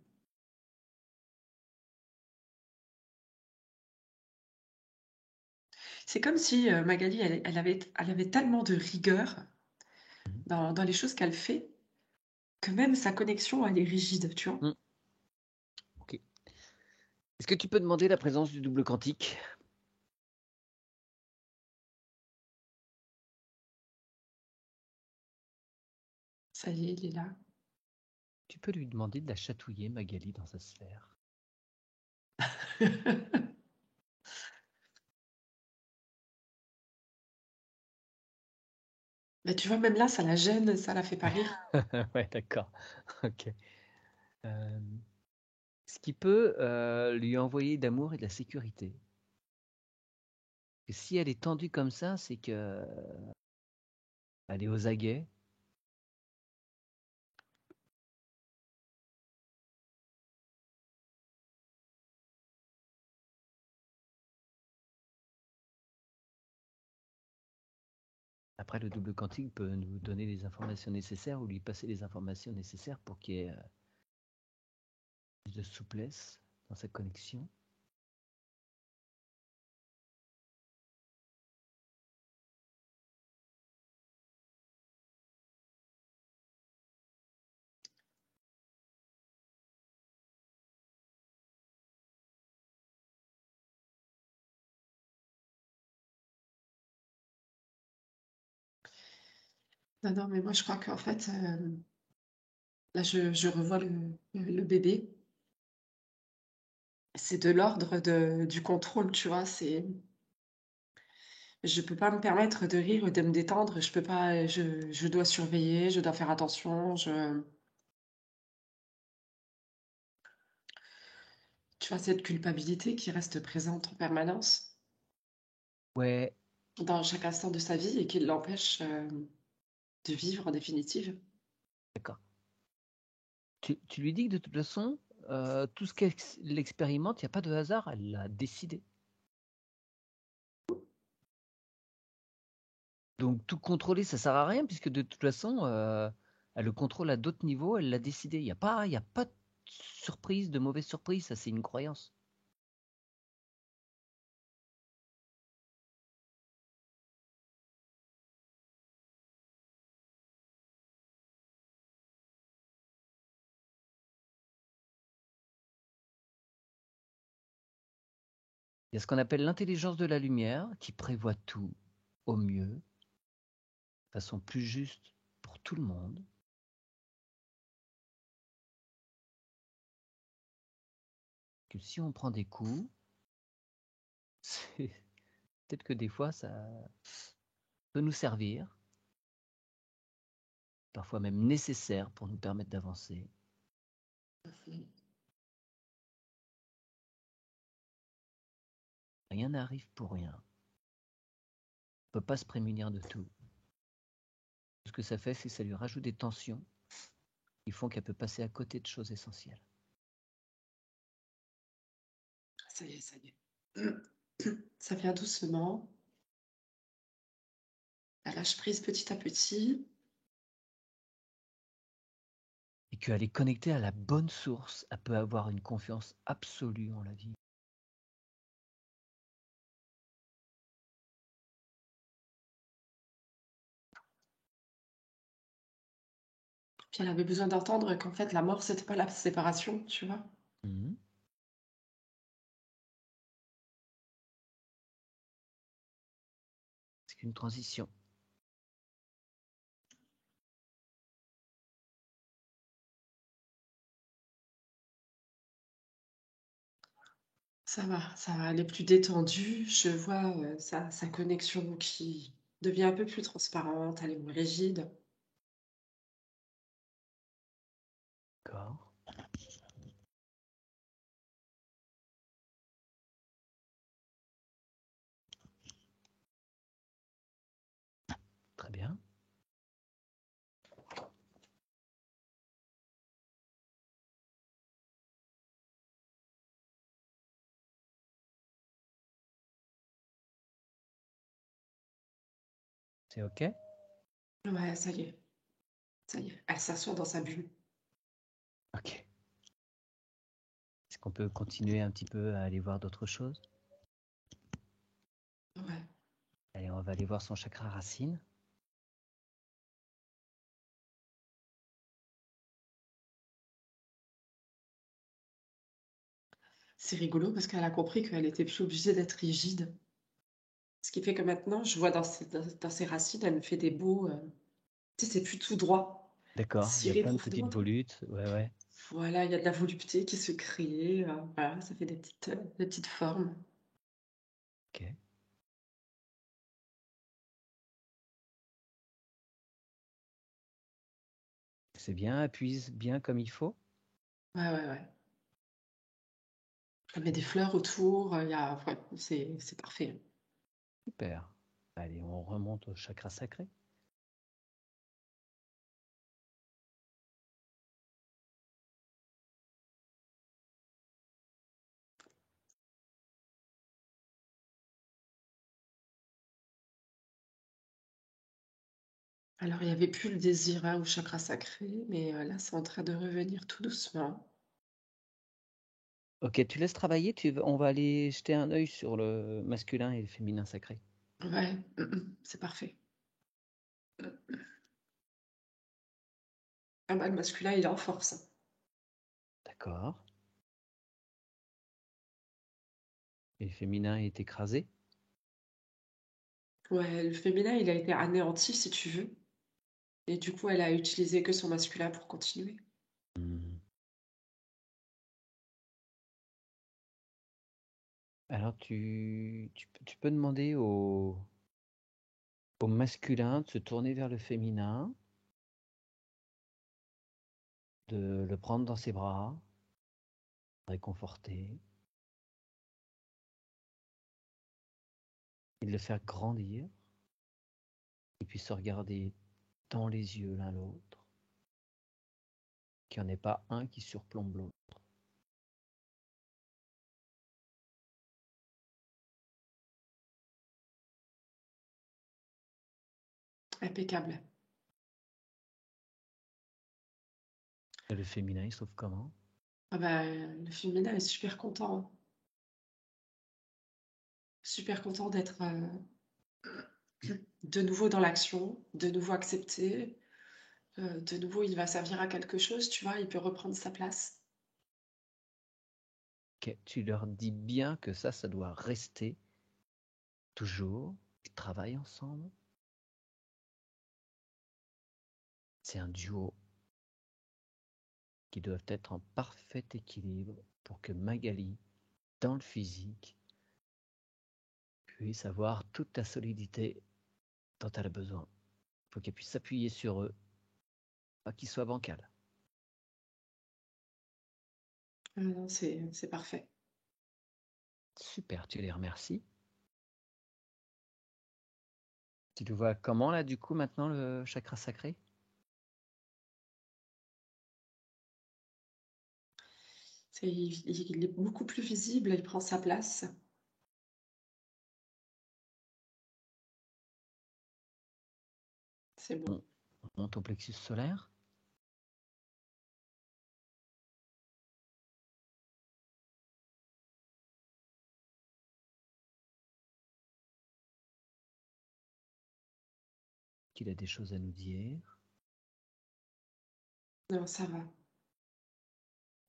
c'est comme si, Magali, elle avait tellement de rigueur Mhm. dans les choses qu'elle fait, que même sa connexion, elle est rigide, tu vois? Mm. Ok. Est-ce que tu peux demander la présence du double quantique? Ça y est, il est là. Tu peux lui demander de la chatouiller, Magali, dans sa sphère. Mais tu vois, même là, ça la gêne, ça la fait pas rire. Ouais, d'accord. Ok. Ce qui peut lui envoyer d'amour et de la sécurité. Et si elle est tendue comme ça, c'est que elle est aux aguets. Après, le double quantique peut nous donner les informations nécessaires ou lui passer les informations nécessaires pour qu'il y ait plus de souplesse dans sa connexion. Non, non, mais moi, je crois qu'en fait, là, je revois le bébé. C'est de l'ordre du contrôle, tu vois? Je peux pas me permettre de rire ou de me détendre, je peux pas, je dois surveiller, je dois faire attention, tu vois, cette culpabilité qui reste présente en permanence Ouais, dans chaque instant de sa vie et qui l'empêche, de vivre en définitive. d'accord. Tu lui dis que de toute façon, tout ce qu'elle expérimente, il n'y a pas de hasard, elle l'a décidé. Donc tout contrôler, ça sert à rien puisque de toute façon, elle le contrôle à d'autres niveaux, elle l'a décidé. Il y a pas de surprise, de mauvaise surprise, ça c'est une croyance. Il y a ce qu'on appelle l'intelligence de la lumière qui prévoit tout au mieux, de façon plus juste pour tout le monde. Que si on prend des coups, c'est peut-être que des fois ça peut nous servir, parfois même nécessaire pour nous permettre d'avancer. Rien n'arrive pour rien. On ne peut pas se prémunir de tout. Ce que ça fait, c'est que ça lui rajoute des tensions qui font qu'elle peut passer à côté de choses essentielles. Ça y est, ça y est. Ça vient doucement. Elle lâche prise petit à petit. Et qu'elle est connectée à la bonne source, elle peut avoir une confiance absolue en la vie. Puis elle avait besoin d'entendre qu'en fait, la mort, c'était pas la séparation, tu vois. Mhm. C'est qu'une transition. Ça va, elle est plus détendue. Je vois sa connexion qui devient un peu plus transparente, elle est moins rigide. D'accord. Très bien. C'est OK? Ouais, ça y est, ça y est. Elle s'assoit dans sa bulle. OK. Est-ce qu'on peut continuer un petit peu à aller voir d'autres choses? Ouais. Allez, on va aller voir son chakra racine. C'est rigolo parce qu'elle a compris qu'elle était plus obligée d'être rigide. Ce qui fait que maintenant, je vois dans ses racines, elle me fait des beaux. Tu sais, c'est plus tout droit. D'accord, il y a Ciré plein de petites profondément. volutes. Ouais, ouais. Voilà, il y a de la volupté qui se crée. Voilà, ça fait des petites formes. OK. C'est bien, appuie bien comme il faut. Ouais, ouais, ouais. Elle met des fleurs autour. Ouais, c'est parfait. Super. Allez, on remonte au chakra sacré. Alors, il n'y avait plus le désir au chakra sacré, mais là, c'est en train de revenir tout doucement. OK, tu laisses travailler, on va aller jeter un œil sur le masculin et le féminin sacré. Ouais, c'est parfait. Ah bah, le masculin, il est en force. D'accord. Et le féminin est écrasé. Ouais, le féminin, il a été anéanti, si tu veux. Et du coup, elle a utilisé que son masculin pour continuer. Hmm. Alors, tu peux demander au masculin de se tourner vers le féminin, de le prendre dans ses bras, réconforter, et de le faire grandir, qu'ils puissent se regarder dans les yeux l'un l'autre, qu'il n'y en ait pas un qui surplombe l'autre. Impeccable. Et le féminin, il se trouve comment? Ah bah, le féminin est super content, hein. Super content d'être, de nouveau dans l'action, de nouveau accepté, de nouveau il va servir à quelque chose, tu vois? Il peut reprendre sa place. Ok, tu leur dis bien que ça doit rester toujours. Ils travaillent ensemble. C'est un duo qui doivent être en parfait équilibre pour que Magali, dans le physique, puisse avoir toute la solidité dont elle a besoin. Il faut qu'elle puisse s'appuyer sur eux, pas qu'ils soient bancals. Non, c'est parfait. Super, tu les remercies. Tu le vois comment là du coup maintenant le chakra sacré? Il est beaucoup plus visible, il prend sa place. C'est bon. On monte au plexus solaire. Qu'il a des choses à nous dire. Non, ça va.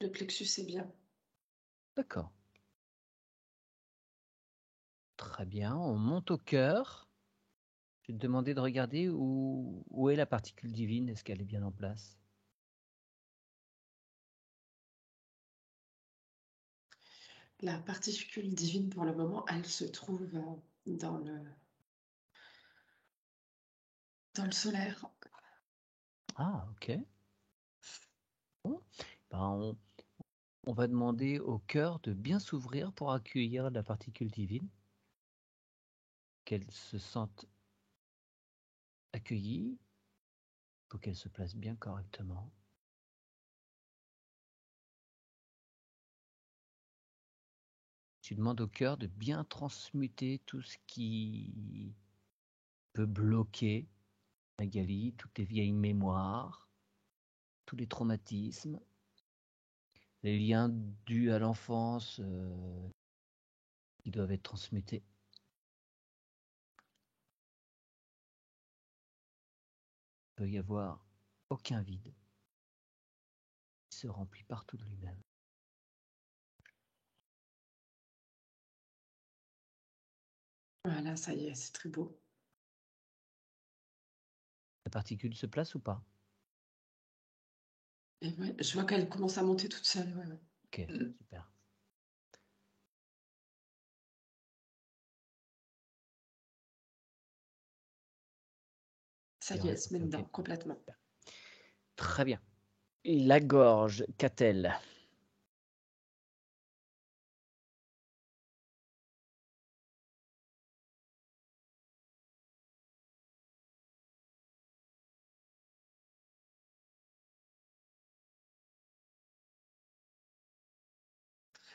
Le plexus est bien. D'accord. Très bien, on monte au cœur. Je vais te demander de regarder où est la particule divine. Est-ce qu'elle est bien en place? La particule divine, pour le moment, elle se trouve dans le solaire. Ah, ok. Bon. Ben, on va demander au cœur de bien s'ouvrir pour accueillir la particule divine, qu'elle se sente accueillie, pour qu'elle se place bien correctement. Tu demandes au cœur de bien transmuter tout ce qui peut bloquer Magali, toutes les vieilles mémoires, tous les traumatismes, les liens dus à l'enfance qui doivent être transmutés. Il ne peut y avoir aucun vide. Il se remplit partout de lui-même. Voilà, ça y est, c'est très beau. La particule se place ou pas? Et ouais, je vois qu'elle commence à monter toute seule. Ouais, ouais. Ok, super. Ça y est, elle se met Ok. dedans, complètement. Très bien. Et la gorge, qu'a-t-elle?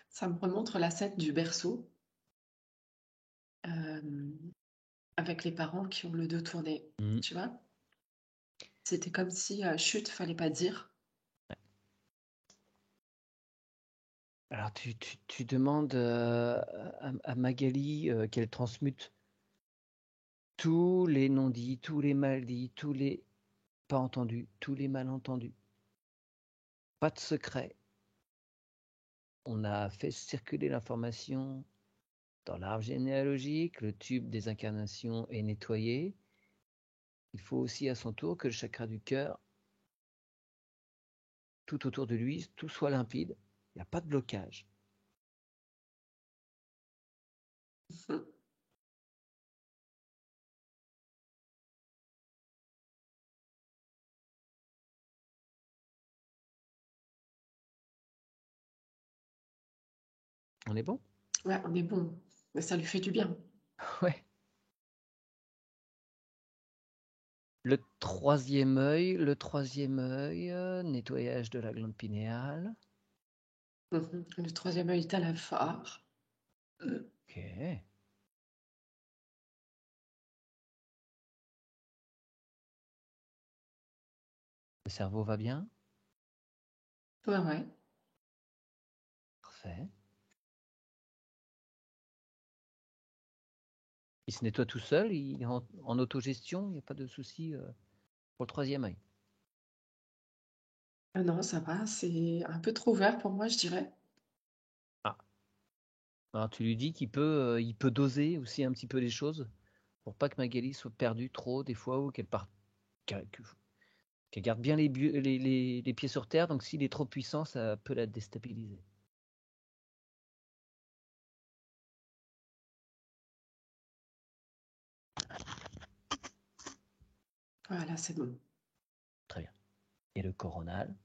Ça me remonte la scène du berceau, avec les parents qui ont le dos tourné, Hmm. tu vois? C'était comme si, chut, fallait pas dire. Alors, tu demandes à Magali qu'elle transmute tous les non-dits, tous les mal-dits, tous les pas entendus, tous les malentendus. Pas de secret. On a fait circuler l'information dans l'arbre généalogique, le tube des incarnations est nettoyé. Il faut aussi à son tour que le chakra du cœur, tout autour de lui, tout soit limpide. Il n'y a pas de blocage. On est bon? Ouais, on est bon, mais ça lui fait du bien. Ouais. Le troisième œil, nettoyage de la glande pinéale. Le troisième œil est à la phare. Ok. Le cerveau va bien? Ouais, ouais. Parfait. Il se nettoie tout seul, il est en autogestion, il n'y a pas de souci pour le troisième œil. Ah non, ça va, c'est un peu trop vert pour moi, je dirais. Ah, alors tu lui dis il peut doser aussi un petit peu les choses pour pas que Magali soit perdue trop des fois ou qu'elle garde bien les pieds sur terre. Donc s'il est trop puissant, ça peut la déstabiliser. Voilà, c'est bon. Très bien. Et le coronal?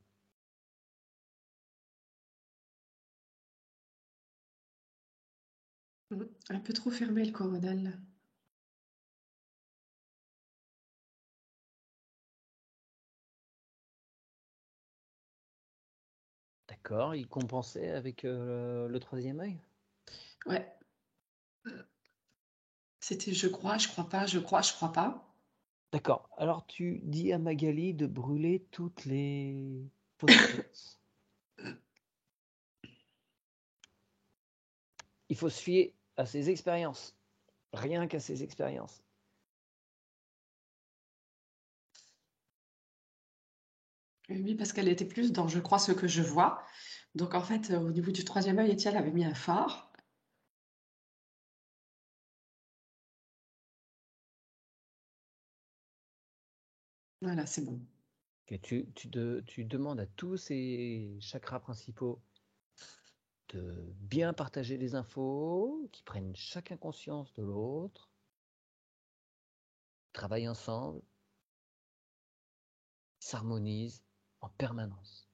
Un peu trop fermé le coronal. D'accord, il compensait avec le troisième œil? Ouais, c'était je crois, je crois pas, je crois, je crois pas. D'accord. Alors tu dis à Magali de brûler toutes les post-it. Il faut se fier à ses expériences. Rien qu'à ses expériences. Oui, parce qu'elle était plus dans je crois ce que je vois. Donc en fait, au niveau du troisième œil, Étienne avait mis un phare. Voilà, c'est bon. Et tu demandes à tous ces chakras principaux de bien partager les infos, qu'ils prennent chacun conscience de l'autre, travaillent ensemble, s'harmonisent en permanence.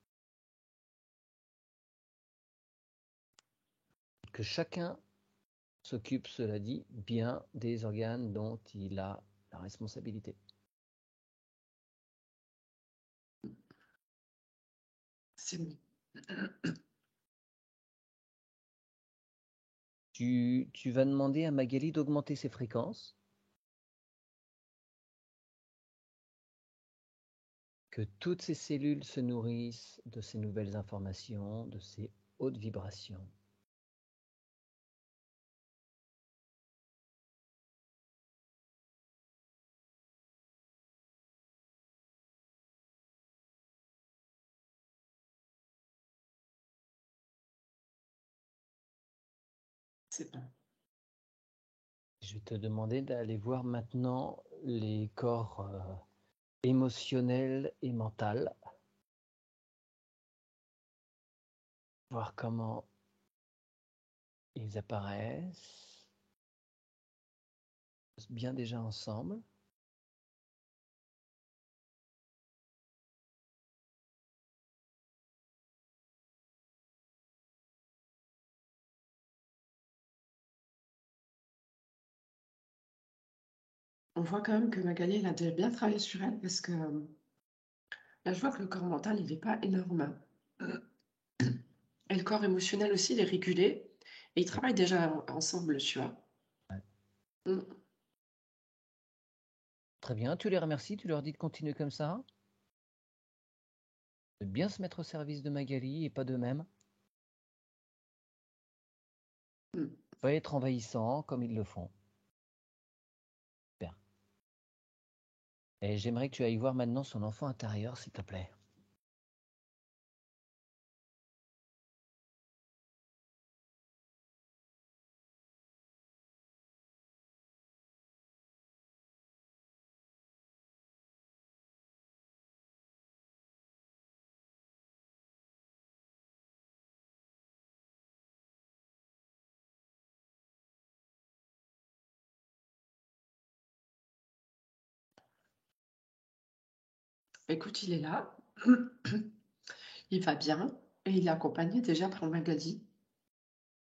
Que chacun s'occupe, cela dit, bien des organes dont il a la responsabilité. C'est bon. Tu vas demander à Magali d'augmenter ses fréquences, que toutes ces cellules se nourrissent de ces nouvelles informations, de ces hautes vibrations. C'est bon. Je vais te demander d'aller voir maintenant les corps émotionnels et mentaux, voir comment ils apparaissent, bien déjà ensemble. On voit quand même que Magali, elle a déjà bien travaillé sur elle parce que là, je vois que le corps mental, il n'est pas énorme. Et le corps émotionnel aussi, il est régulé. Et ils travaillent déjà ensemble, tu vois. Ouais. Mm. Très bien, tu les remercies, tu leur dis de continuer comme ça, de bien se mettre au service de Magali et pas d'eux-mêmes. Mm. Pas être envahissant comme ils le font. Super. Et j'aimerais que tu ailles voir maintenant son enfant intérieur, s'il te plaît. Écoute, il est là. Il va bien. Et il est accompagné déjà par Magali.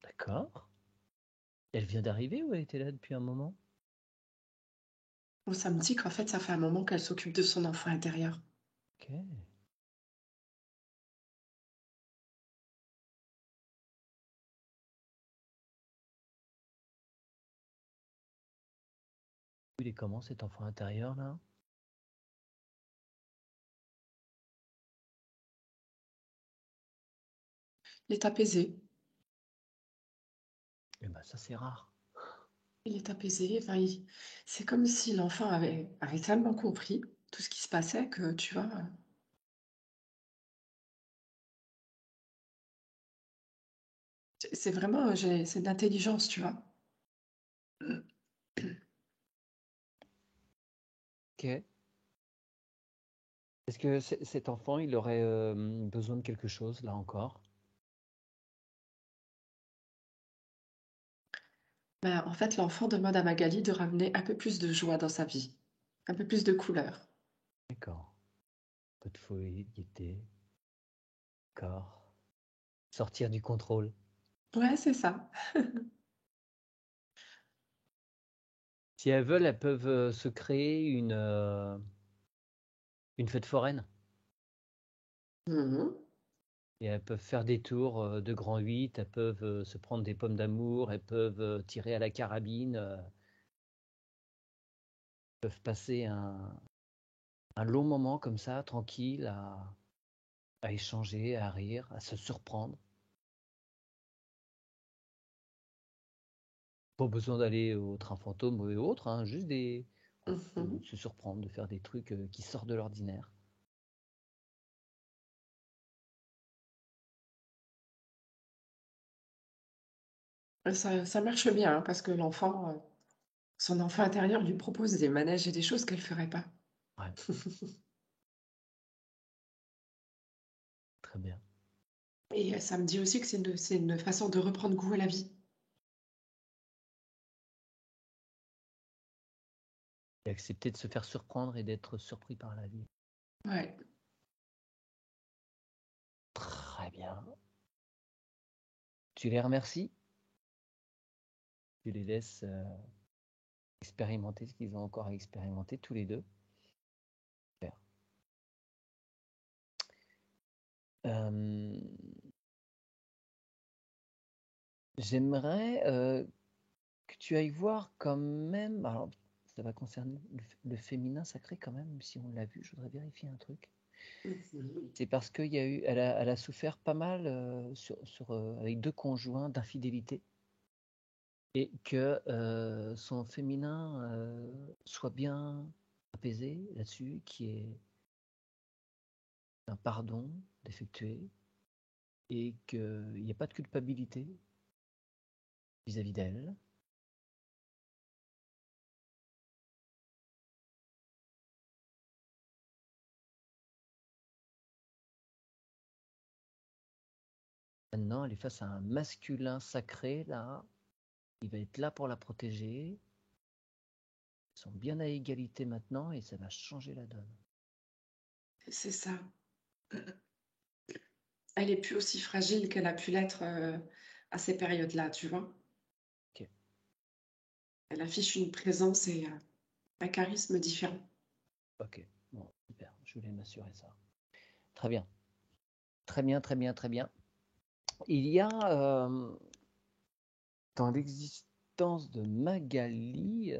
D'accord. Elle vient d'arriver ou elle était là depuis un moment? Bon, ça me dit qu'en fait, ça fait un moment qu'elle s'occupe de son enfant intérieur. Ok. Il est comment cet enfant intérieur là? Il est apaisé. Eh ben, ça, c'est rare. Il est apaisé. Enfin, c'est comme si l'enfant avait tellement compris tout ce qui se passait que, tu vois, c'est vraiment, c'est de l'intelligence, tu vois. Ok. Est-ce que cet enfant, il aurait besoin de quelque chose, là encore? Ben, en fait, l'enfant demande à Magali de ramener un peu plus de joie dans sa vie, un peu plus de couleur. D'accord. Un peu de folie, de gaieté. D'accord. Sortir du contrôle. Ouais, c'est ça. Si elles veulent, elles peuvent se créer une fête foraine. Mhm. Et elles peuvent faire des tours de grand 8, elles peuvent se prendre des pommes d'amour, elles peuvent tirer à la carabine, peuvent passer un long moment comme ça, tranquille, à échanger, à rire, à se surprendre. Pas besoin d'aller au train fantôme ou autre, hein, juste de Mhm. se surprendre, de faire des trucs qui sortent de l'ordinaire. Et ça marche bien hein, parce que son enfant intérieur lui propose des manèges et des choses qu'elle ferait pas. Ouais, très bien. Et ça me dit aussi que c'est une façon de reprendre goût à la vie. Et accepter de se faire surprendre et d'être surpris par la vie. Ouais. Très bien. Tu les remercies, tu les laisses expérimenter ce qu'ils ont encore à expérimenter tous les deux. Super. Euh, J'aimerais que tu ailles voir quand même. Alors, ça va concerner le féminin sacré quand même, si on l'a vu. Je voudrais vérifier un truc. Mhm. C'est parce qu'il y a eu, elle a souffert pas mal avec deux conjoints d'infidélité et que son féminin soit bien apaisé là-dessus, qui est un pardon d'effectuer et qu'il n'y ait pas de culpabilité vis-à-vis d'elle. Maintenant, elle est face à un masculin sacré là. Il va être là pour la protéger. Ils sont bien à égalité maintenant et ça va changer la donne. C'est ça. Elle est plus aussi fragile qu'elle a pu l'être à ces périodes-là, tu vois. Ok, Elle affiche une présence et un charisme différent. ok, bon, super. Je voulais m'assurer ça. Très bien, très bien, très bien, très bien. Il y a dans l'existence de Magali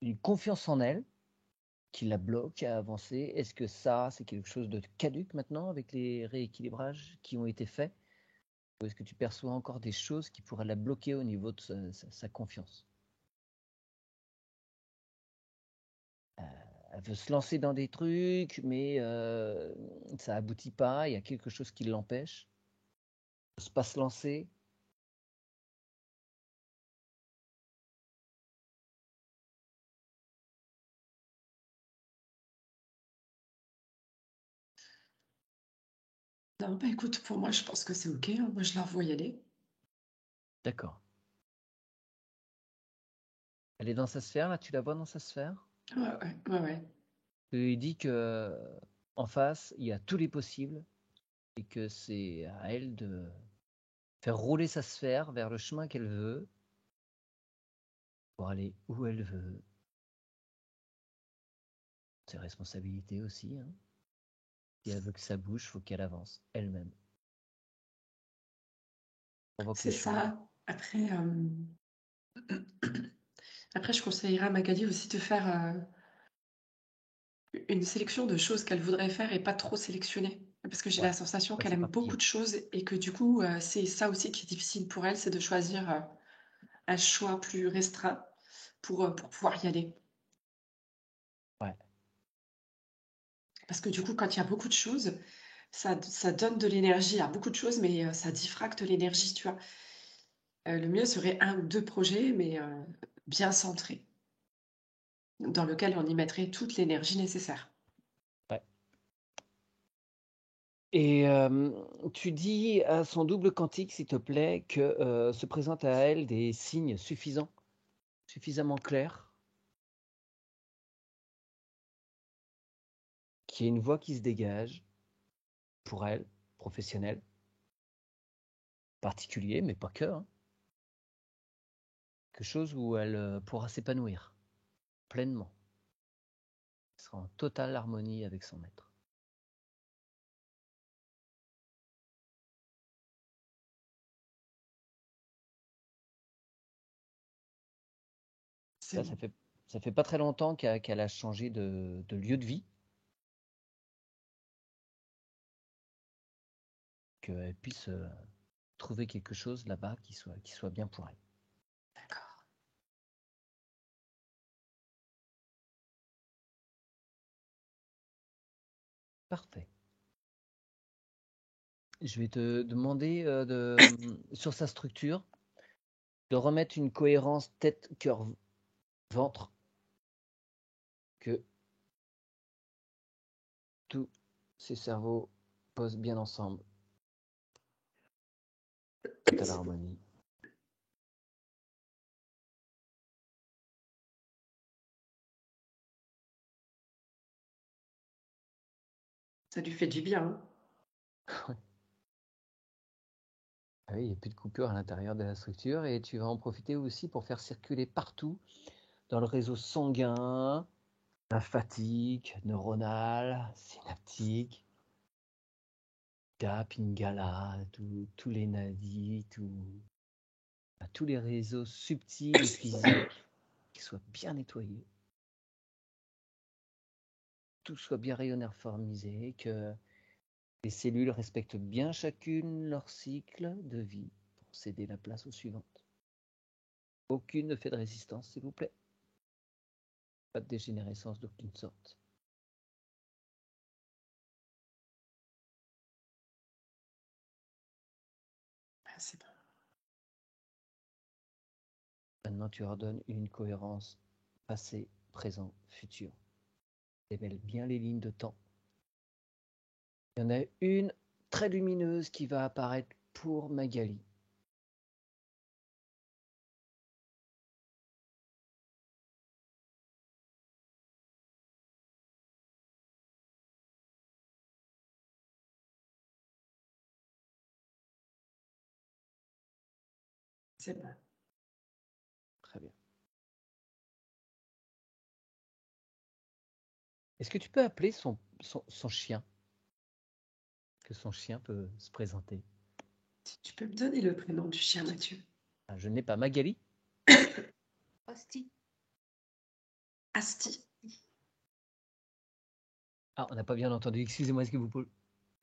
une confiance en elle qui la bloque à avancer. Est-ce que ça, c'est quelque chose de caduque maintenant avec les rééquilibrages qui ont été faits? Ou est-ce que tu perçois encore des choses qui pourraient la bloquer au niveau de sa confiance? Elle veut se lancer dans des trucs, mais ça aboutit pas. Il y a quelque chose qui l'empêche. Elle n'ose pas se lancer. Non, bah écoute, pour moi, je pense que c'est OK, hein. Moi, je la revois y aller. D'accord. Elle est dans sa sphère, là, tu la vois dans sa sphère? Ouais, ouais, ouais, ouais. Tu lui dis que en face, il y a tous les possibles et que c'est à elle de faire rouler sa sphère vers le chemin qu'elle veut pour aller où elle veut. Ses responsabilités aussi, hein. Si elle veut que ça bouge, faut qu'elle avance elle-même. Provoque les C'est choses. ça. Après, après, je conseillerais à Magali aussi de faire une sélection de choses qu'elle voudrait faire et pas trop sélectionner. Parce que j'ai Ouais, la sensation pas qu'elle aime beaucoup s'éparpiller. de choses et que du coup, c'est ça aussi qui est difficile pour elle, c'est de choisir, un choix plus restreint pour pouvoir y aller. Ouais. Parce que du coup, quand il y a beaucoup de choses, ça donne de l'énergie à beaucoup de choses, mais ça diffracte l'énergie, tu vois? Le mieux serait un ou 2 projets, mais bien centrés, dans lequel on y mettrait toute l'énergie nécessaire. Ouais. Et tu dis à son double quantique, s'il te plaît, que se présentent à elle des signes suffisants, suffisamment clairs, qu'il y ait une voie qui se dégage pour elle, professionnelle, particulier, mais pas que, hein. Quelque chose où elle pourra s'épanouir pleinement. Elle sera en totale harmonie avec son être. C'est Là, bon. ça fait pas très longtemps qu'elle a changé de lieu de vie, qu'elle puisse trouver quelque chose là-bas qui soit bien pour elle. D'accord. Parfait. Je vais te demander sur sa structure de remettre une cohérence tête, cœur, ventre, que tous ces cerveaux posent bien ensemble, totale harmonie. Ça lui fait du bien, hein? Ah oui, il n'y a plus de coupure à l'intérieur de la structure et tu vas en profiter aussi pour faire circuler partout dans le réseau sanguin, lymphatique, neuronal, synaptique, Pingala, tous les nadis, tous les réseaux subtils et physiques qui soient bien nettoyés, tout soit bien réuniformisé, que les cellules respectent bien chacune leur cycle de vie pour céder la place aux suivantes. Aucune ne fait de résistance, s'il vous plaît. Pas de dégénérescence d'aucune sorte. Ah, c'est bon. Maintenant, tu ordonnes une cohérence passé, présent, futur. Démêle bien les lignes de temps. Il y en a une très lumineuse qui va apparaître pour Magali. C'est bon. Très bien. Est-ce que tu peux appeler son chien? Que son chien peut se présenter. Tu peux me donner le prénom du chien, Mathieu? Ah, je n'ai pas Magali. Hostie. Asti. Ah, on n'a pas bien entendu. Excusez-moi, est-ce que vous pouvez.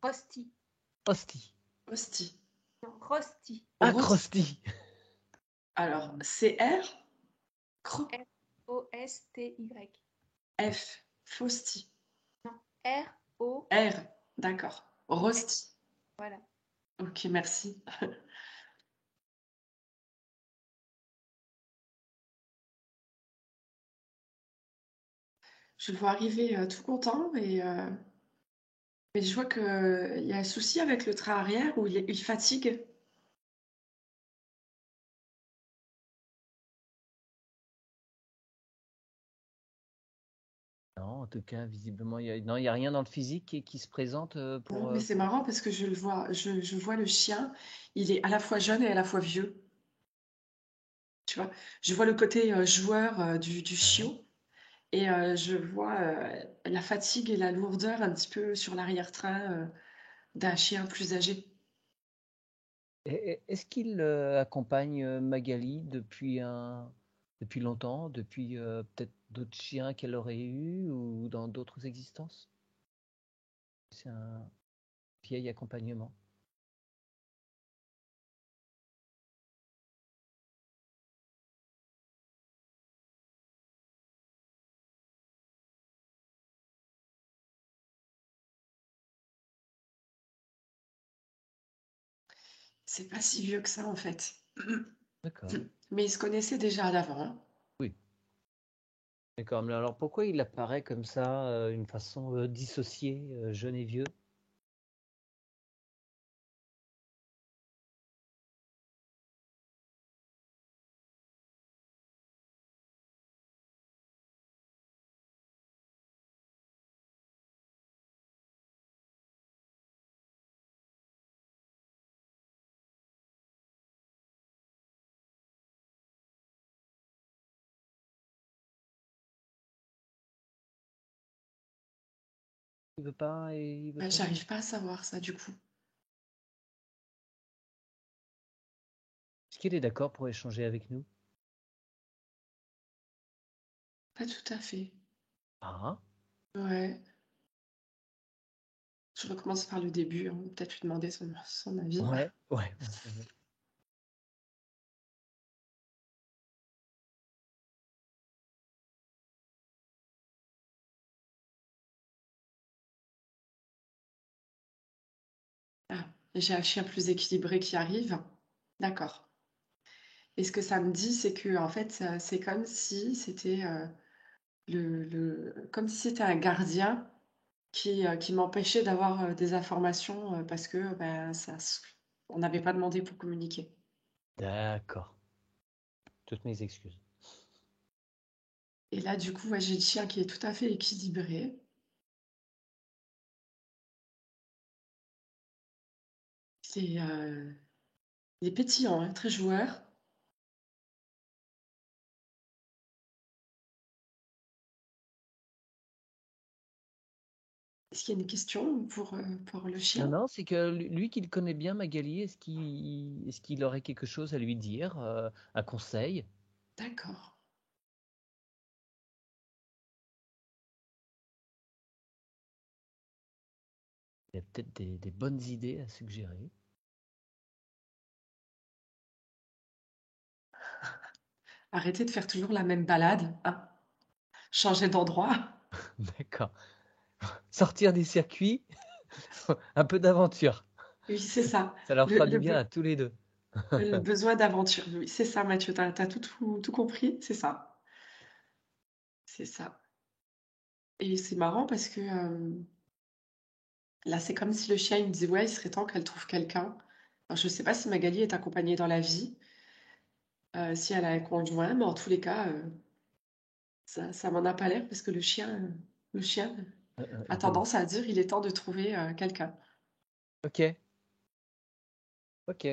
Hostie. Hostie. Hostie. Non, Rosti. Ah, Rosti. Krusty. Alors, CR, Cro, F-O-S-T-Y. F, Fausti. Non, R-O. R, d'accord. Rosti. Voilà. Ok, merci. Je le vois arriver tout content, mais je vois qu'il y a un souci avec le train arrière où il fatigue. Non, en tout cas, visiblement, non, il y a rien dans le physique qui se présente Non, pour. mais c'est marrant parce que je le vois, je vois le chien, il est à la fois jeune et à la fois vieux. Tu vois, je vois le côté joueur du Ouais. chiot et je vois la fatigue et la lourdeur un petit peu sur l'arrière-train d'un chien plus âgé. Est-ce qu'il accompagne Magali depuis longtemps, depuis peut-être d'autres chiens qu'elle aurait eus ou dans d'autres existences? C'est un qu'il y ait accompagnement. C'est pas si vieux que ça, en fait. D'accord. Mais ils se connaissaient déjà d'avant, hein. Oui. D'accord. Mais alors pourquoi il apparaît comme ça, d'une façon dissociée, jeune et vieux? Il veut pas et il veut Bah, pas. j'arrive pas à savoir ça, du coup. Est-ce qu'il est d'accord pour échanger avec nous? Pas tout à fait. Ah, Ouais. Je recommence par le début, hein. Peut-être lui demander son avis. ouais, ouais, ouais. Ah, et j'ai un chien plus équilibré qui arrive. D'accord. Et ce que ça me dit, c'est que en fait, c'est comme si c'était comme si c'était un gardien qui m'empêchait d'avoir des informations parce que ben, on n'avait pas demandé pour communiquer. D'accord. Toutes mes excuses. Et là, du coup, ouais, j'ai le chien qui est tout à fait équilibré. C'est, euh, il est pétillant, hein, très joueur. Est-ce qu'il y a une question pour le Non, chien? non, c'est que lui qui le connaît bien, Magali, est-ce qu'il aurait quelque chose à lui dire, un conseil? D'accord. Il a peut-être des bonnes idées à suggérer. Arrêtez de faire toujours la même balade, hein. Changez d'endroit. D'accord. Sortir des circuits, un peu d'aventure. Oui, c'est ça. Ça leur Le, fera du le bien be- à tous les deux. le besoin d'aventure. Oui, c'est ça, Mathieu. T'as tout compris. C'est ça. C'est ça. Et c'est marrant parce que là, c'est comme si le chien il me disait, ouais, il serait temps qu'elle trouve quelqu'un. Alors, je ne sais pas si Magali est accompagnée dans la vie, si elle a un conjoint, mais en tous les cas, ça m'en a pas l'air parce que le chien a Il donne. tendance à dire, il est temps de trouver quelqu'un. Ok, ok.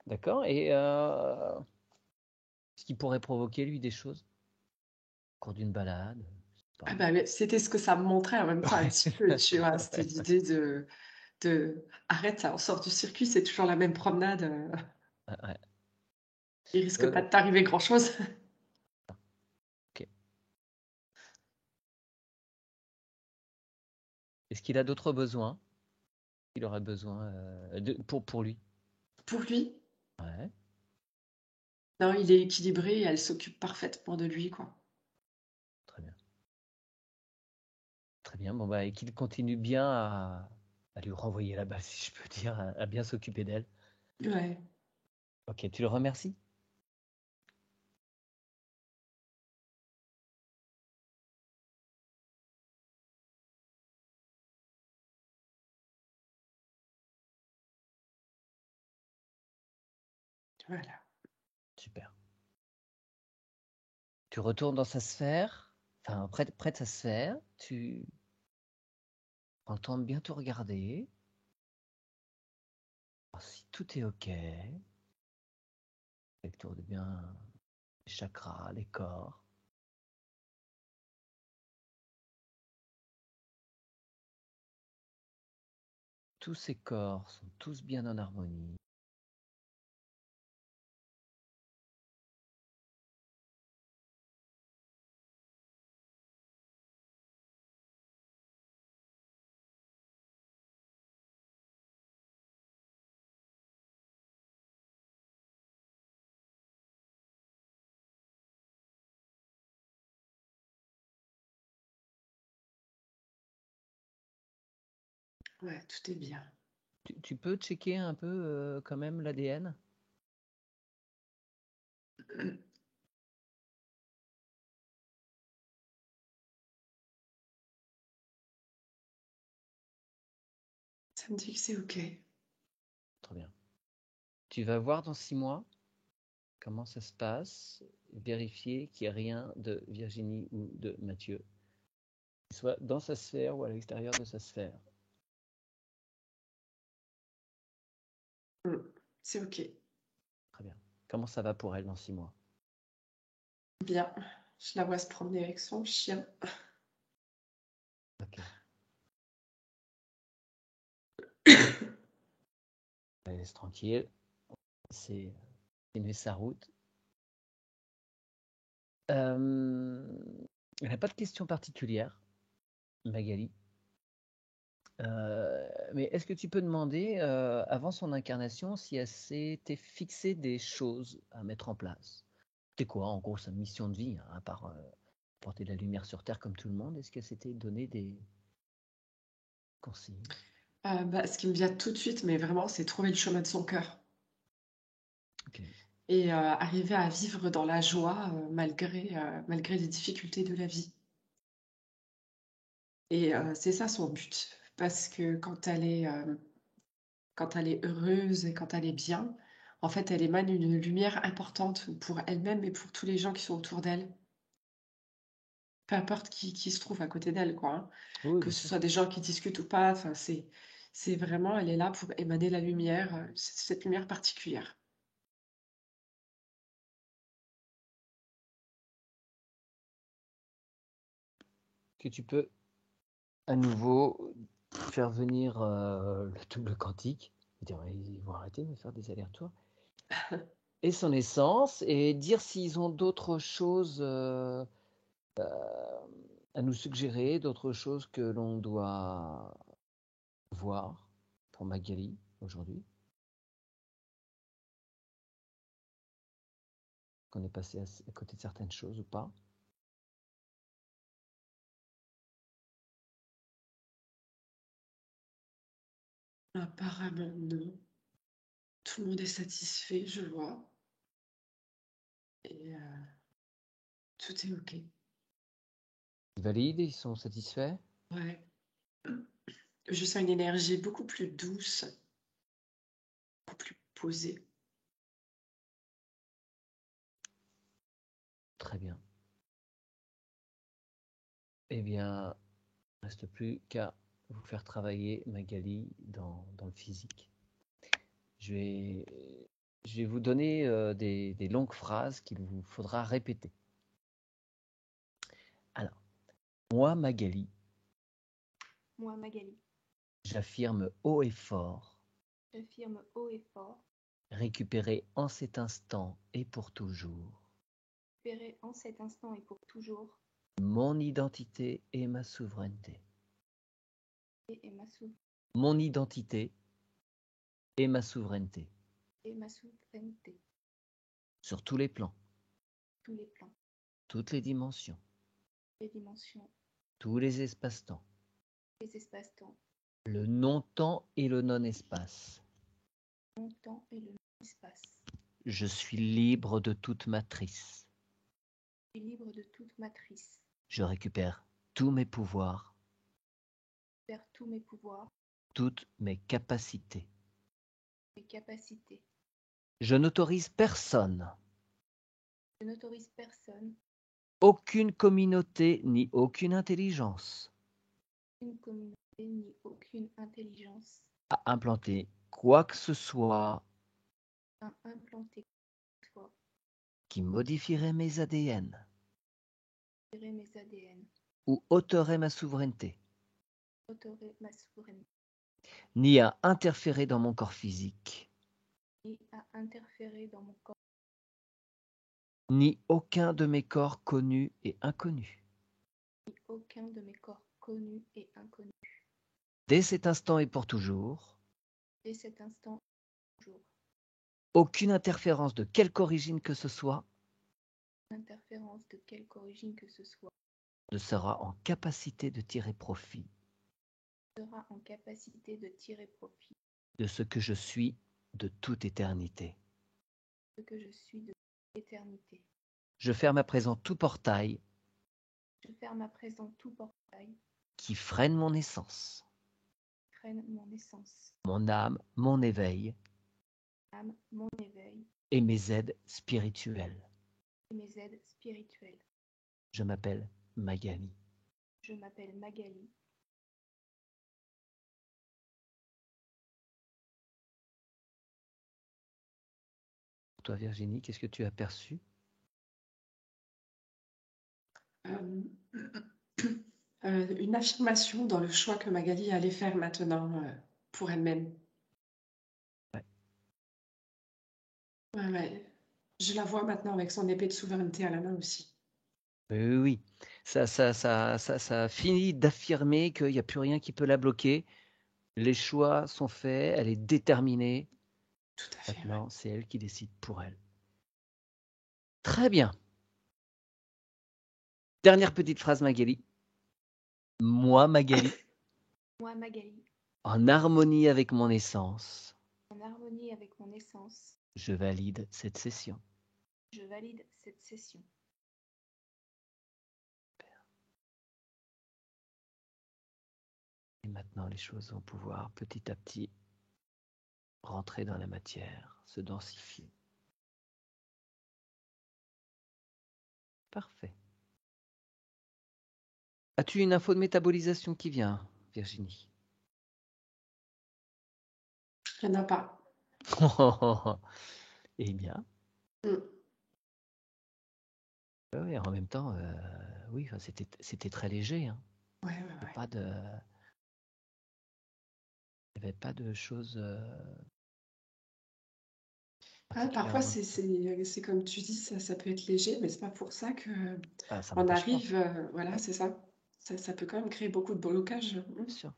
D'accord. Et est-ce qu'il pourrait provoquer, lui, des choses au cours d'une balade? Je sais Ah pas. bah, mais c'était ce que ça me montrait en même temps un Ouais. petit peu, tu vois. C'était l'idée arrête, ça, on sort du circuit, c'est toujours la même promenade. Ouais, ouais. Il risque pas Euh, de t'arriver grand-chose. ok. Est-ce qu'il a d'autres besoins? Il aurait besoin pour lui. Pour lui, Ouais, non, il est équilibré et elle s'occupe parfaitement de lui, quoi. très bien. Très bien. Bon, bah, et qu'il continue bien à lui renvoyer la balle, si je peux dire, à bien s'occuper d'elle. Ouais, Ok, tu le remercies? voilà. Super. Tu retournes dans sa sphère, enfin, près de sa sphère, tu prends le temps de bien te regarder. Alors, si tout est ok, fais le tour de bien les chakras, les corps. Tous ces corps sont tous bien en harmonie. Ouais, tout est bien. Tu peux checker un peu quand même l'ADN? Ça me dit que c'est OK. Très bien. Tu vas voir dans 6 mois comment ça se passe, vérifier qu'il n'y a rien de Virginie ou de Mathieu, soit dans sa sphère ou à l'extérieur de sa sphère. C'est OK. Très bien. Comment ça va pour elle dans 6 mois? Bien. Je la vois se promener avec son chien. Ok. Elle laisse tranquille. C'est continuer sa route. Elle n'a pas de questions particulières, Magali. Mais est-ce que tu peux demander, avant son incarnation, si elle s'était fixé des choses à mettre en place? C'était quoi, en gros, sa mission de vie, hein, à part porter de la lumière sur Terre comme tout le monde? Est-ce qu'elle s'était donné des consignes? Ce qui me vient tout de suite, mais vraiment, c'est trouver le chemin de son cœur Ok. et arriver à vivre dans la joie malgré les difficultés de la vie. Et c'est ça son but, parce que quand elle est heureuse et quand elle est bien, en fait, elle émane une lumière importante pour elle-même et pour tous les gens qui sont autour d'elle. Peu importe qui se trouve à côté d'elle, quoi, hein. Oui, Que bien ce sûr. soit des gens qui discutent ou pas, enfin, c'est vraiment, elle est là pour émaner la lumière, cette lumière particulière. Que tu peux à nouveau faire venir le double quantique. Ils vont arrêter de me faire des allers-retours. Et son essence, et dire s'ils ont d'autres choses à nous suggérer, d'autres choses que l'on doit voir pour Magali aujourd'hui. Qu'on est passé à côté de certaines choses ou pas. Apparemment, non. Tout le monde est satisfait, je vois. Et tout est OK. Ils valident, ils sont satisfaits. Ouais. Je sens une énergie beaucoup plus douce, beaucoup plus posée. Très bien. Eh bien, il ne reste plus qu'à vous faire travailler Magali dans le physique. Je vais, je vais vous donner des longues phrases qu'il vous faudra répéter. Alors, moi Magali, Moi, Magali, j'affirme haut et fort, j'affirme haut et fort, récupérer en cet instant et pour toujours verrai en cet instant et pour toujours, mon identité et ma souveraineté. et ma souveraineté. Mon identité et ma souveraineté. Et ma souveraineté, Sur tous les plans, tous les plans, toutes les dimensions, les dimensions, tous les espaces-temps, les espaces-temps, le non-temps et le non-espace. mon temps et le non-espace. Je suis libre de toute matrice. Je suis libre de toute matrice, Je récupère tous mes pouvoirs, vers tous mes pouvoirs, toutes mes capacités. mes capacités. Je n'autorise personne, Je n'autorise personne, aucune communauté ni aucune intelligence aucune communauté ni aucune intelligence à implanter quoi que ce soit à implanter quoi qui modifierait mes ADN que ce soit, mes ADN, ou ôterait ma souveraineté, autorer ma souveraineté, ni à interférer dans mon corps physique, ni à interférer dans mon corps, ni aucun de mes corps connus et inconnus. ni aucun de mes corps connus et inconnus. Dès cet instant et pour toujours, Dès cet instant, toujours, aucune interférence de quelque origine que ce soit interférence de quelque origine que ce soit ne sera en capacité de tirer profit sera en capacité de tirer profit de ce que je suis de toute éternité. de ce que je suis de l'éternité. Je ferme à présent tout portail Je ferme à présent tout portail qui freine mon essence, qui freine mon essence, mon âme, mon éveil âme, mon éveil et mes aides spirituelles. et mes aides spirituelles. Je m'appelle Magali. Je m'appelle Magali. Toi, Virginie, qu'est-ce que tu as perçu? Euh, une affirmation dans le choix que Magali allait faire maintenant pour elle-même. Ouais. Ouais. Je la vois maintenant avec son épée de souveraineté à la main aussi. Oui. Ça finit d'affirmer qu'il n'y a plus rien qui peut la bloquer. Les choix sont faits, elle est déterminée. Tout à fait. Maintenant, c'est elle qui décide pour elle. Très bien. Dernière petite phrase, Magali. Moi, Magali, Moi, Magali, en harmonie avec mon essence, en harmonie avec mon essence, je valide cette session. je valide cette session. Et maintenant, les choses vont pouvoir petit à petit rentrer dans la matière, se densifier. Parfait. As-tu une info de métabolisation qui vient, Virginie? Il n'y en a pas. Eh bien, Mm. oui, en même temps, oui, enfin, c'était très léger. Hein. Ouais. Il n'y avait pas de choses Parfois, particulièrement. c'est comme tu dis, ça peut être léger, mais c'est pas pour ça que Ça on n'empêche pas, arrive. Voilà, c'est ça. Ça peut quand même créer beaucoup de blocages. bien sûr.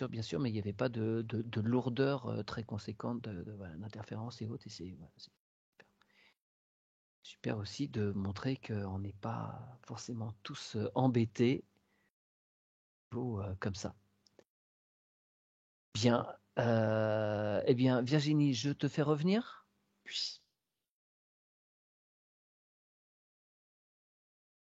Bien sûr, mais il n'y avait pas de lourdeur très conséquente voilà, d'interférence et autres. Et c'est super aussi de montrer qu'on n'est pas forcément tous embêtés comme ça. Bien. Eh bien, Virginie, je te fais revenir. Oui.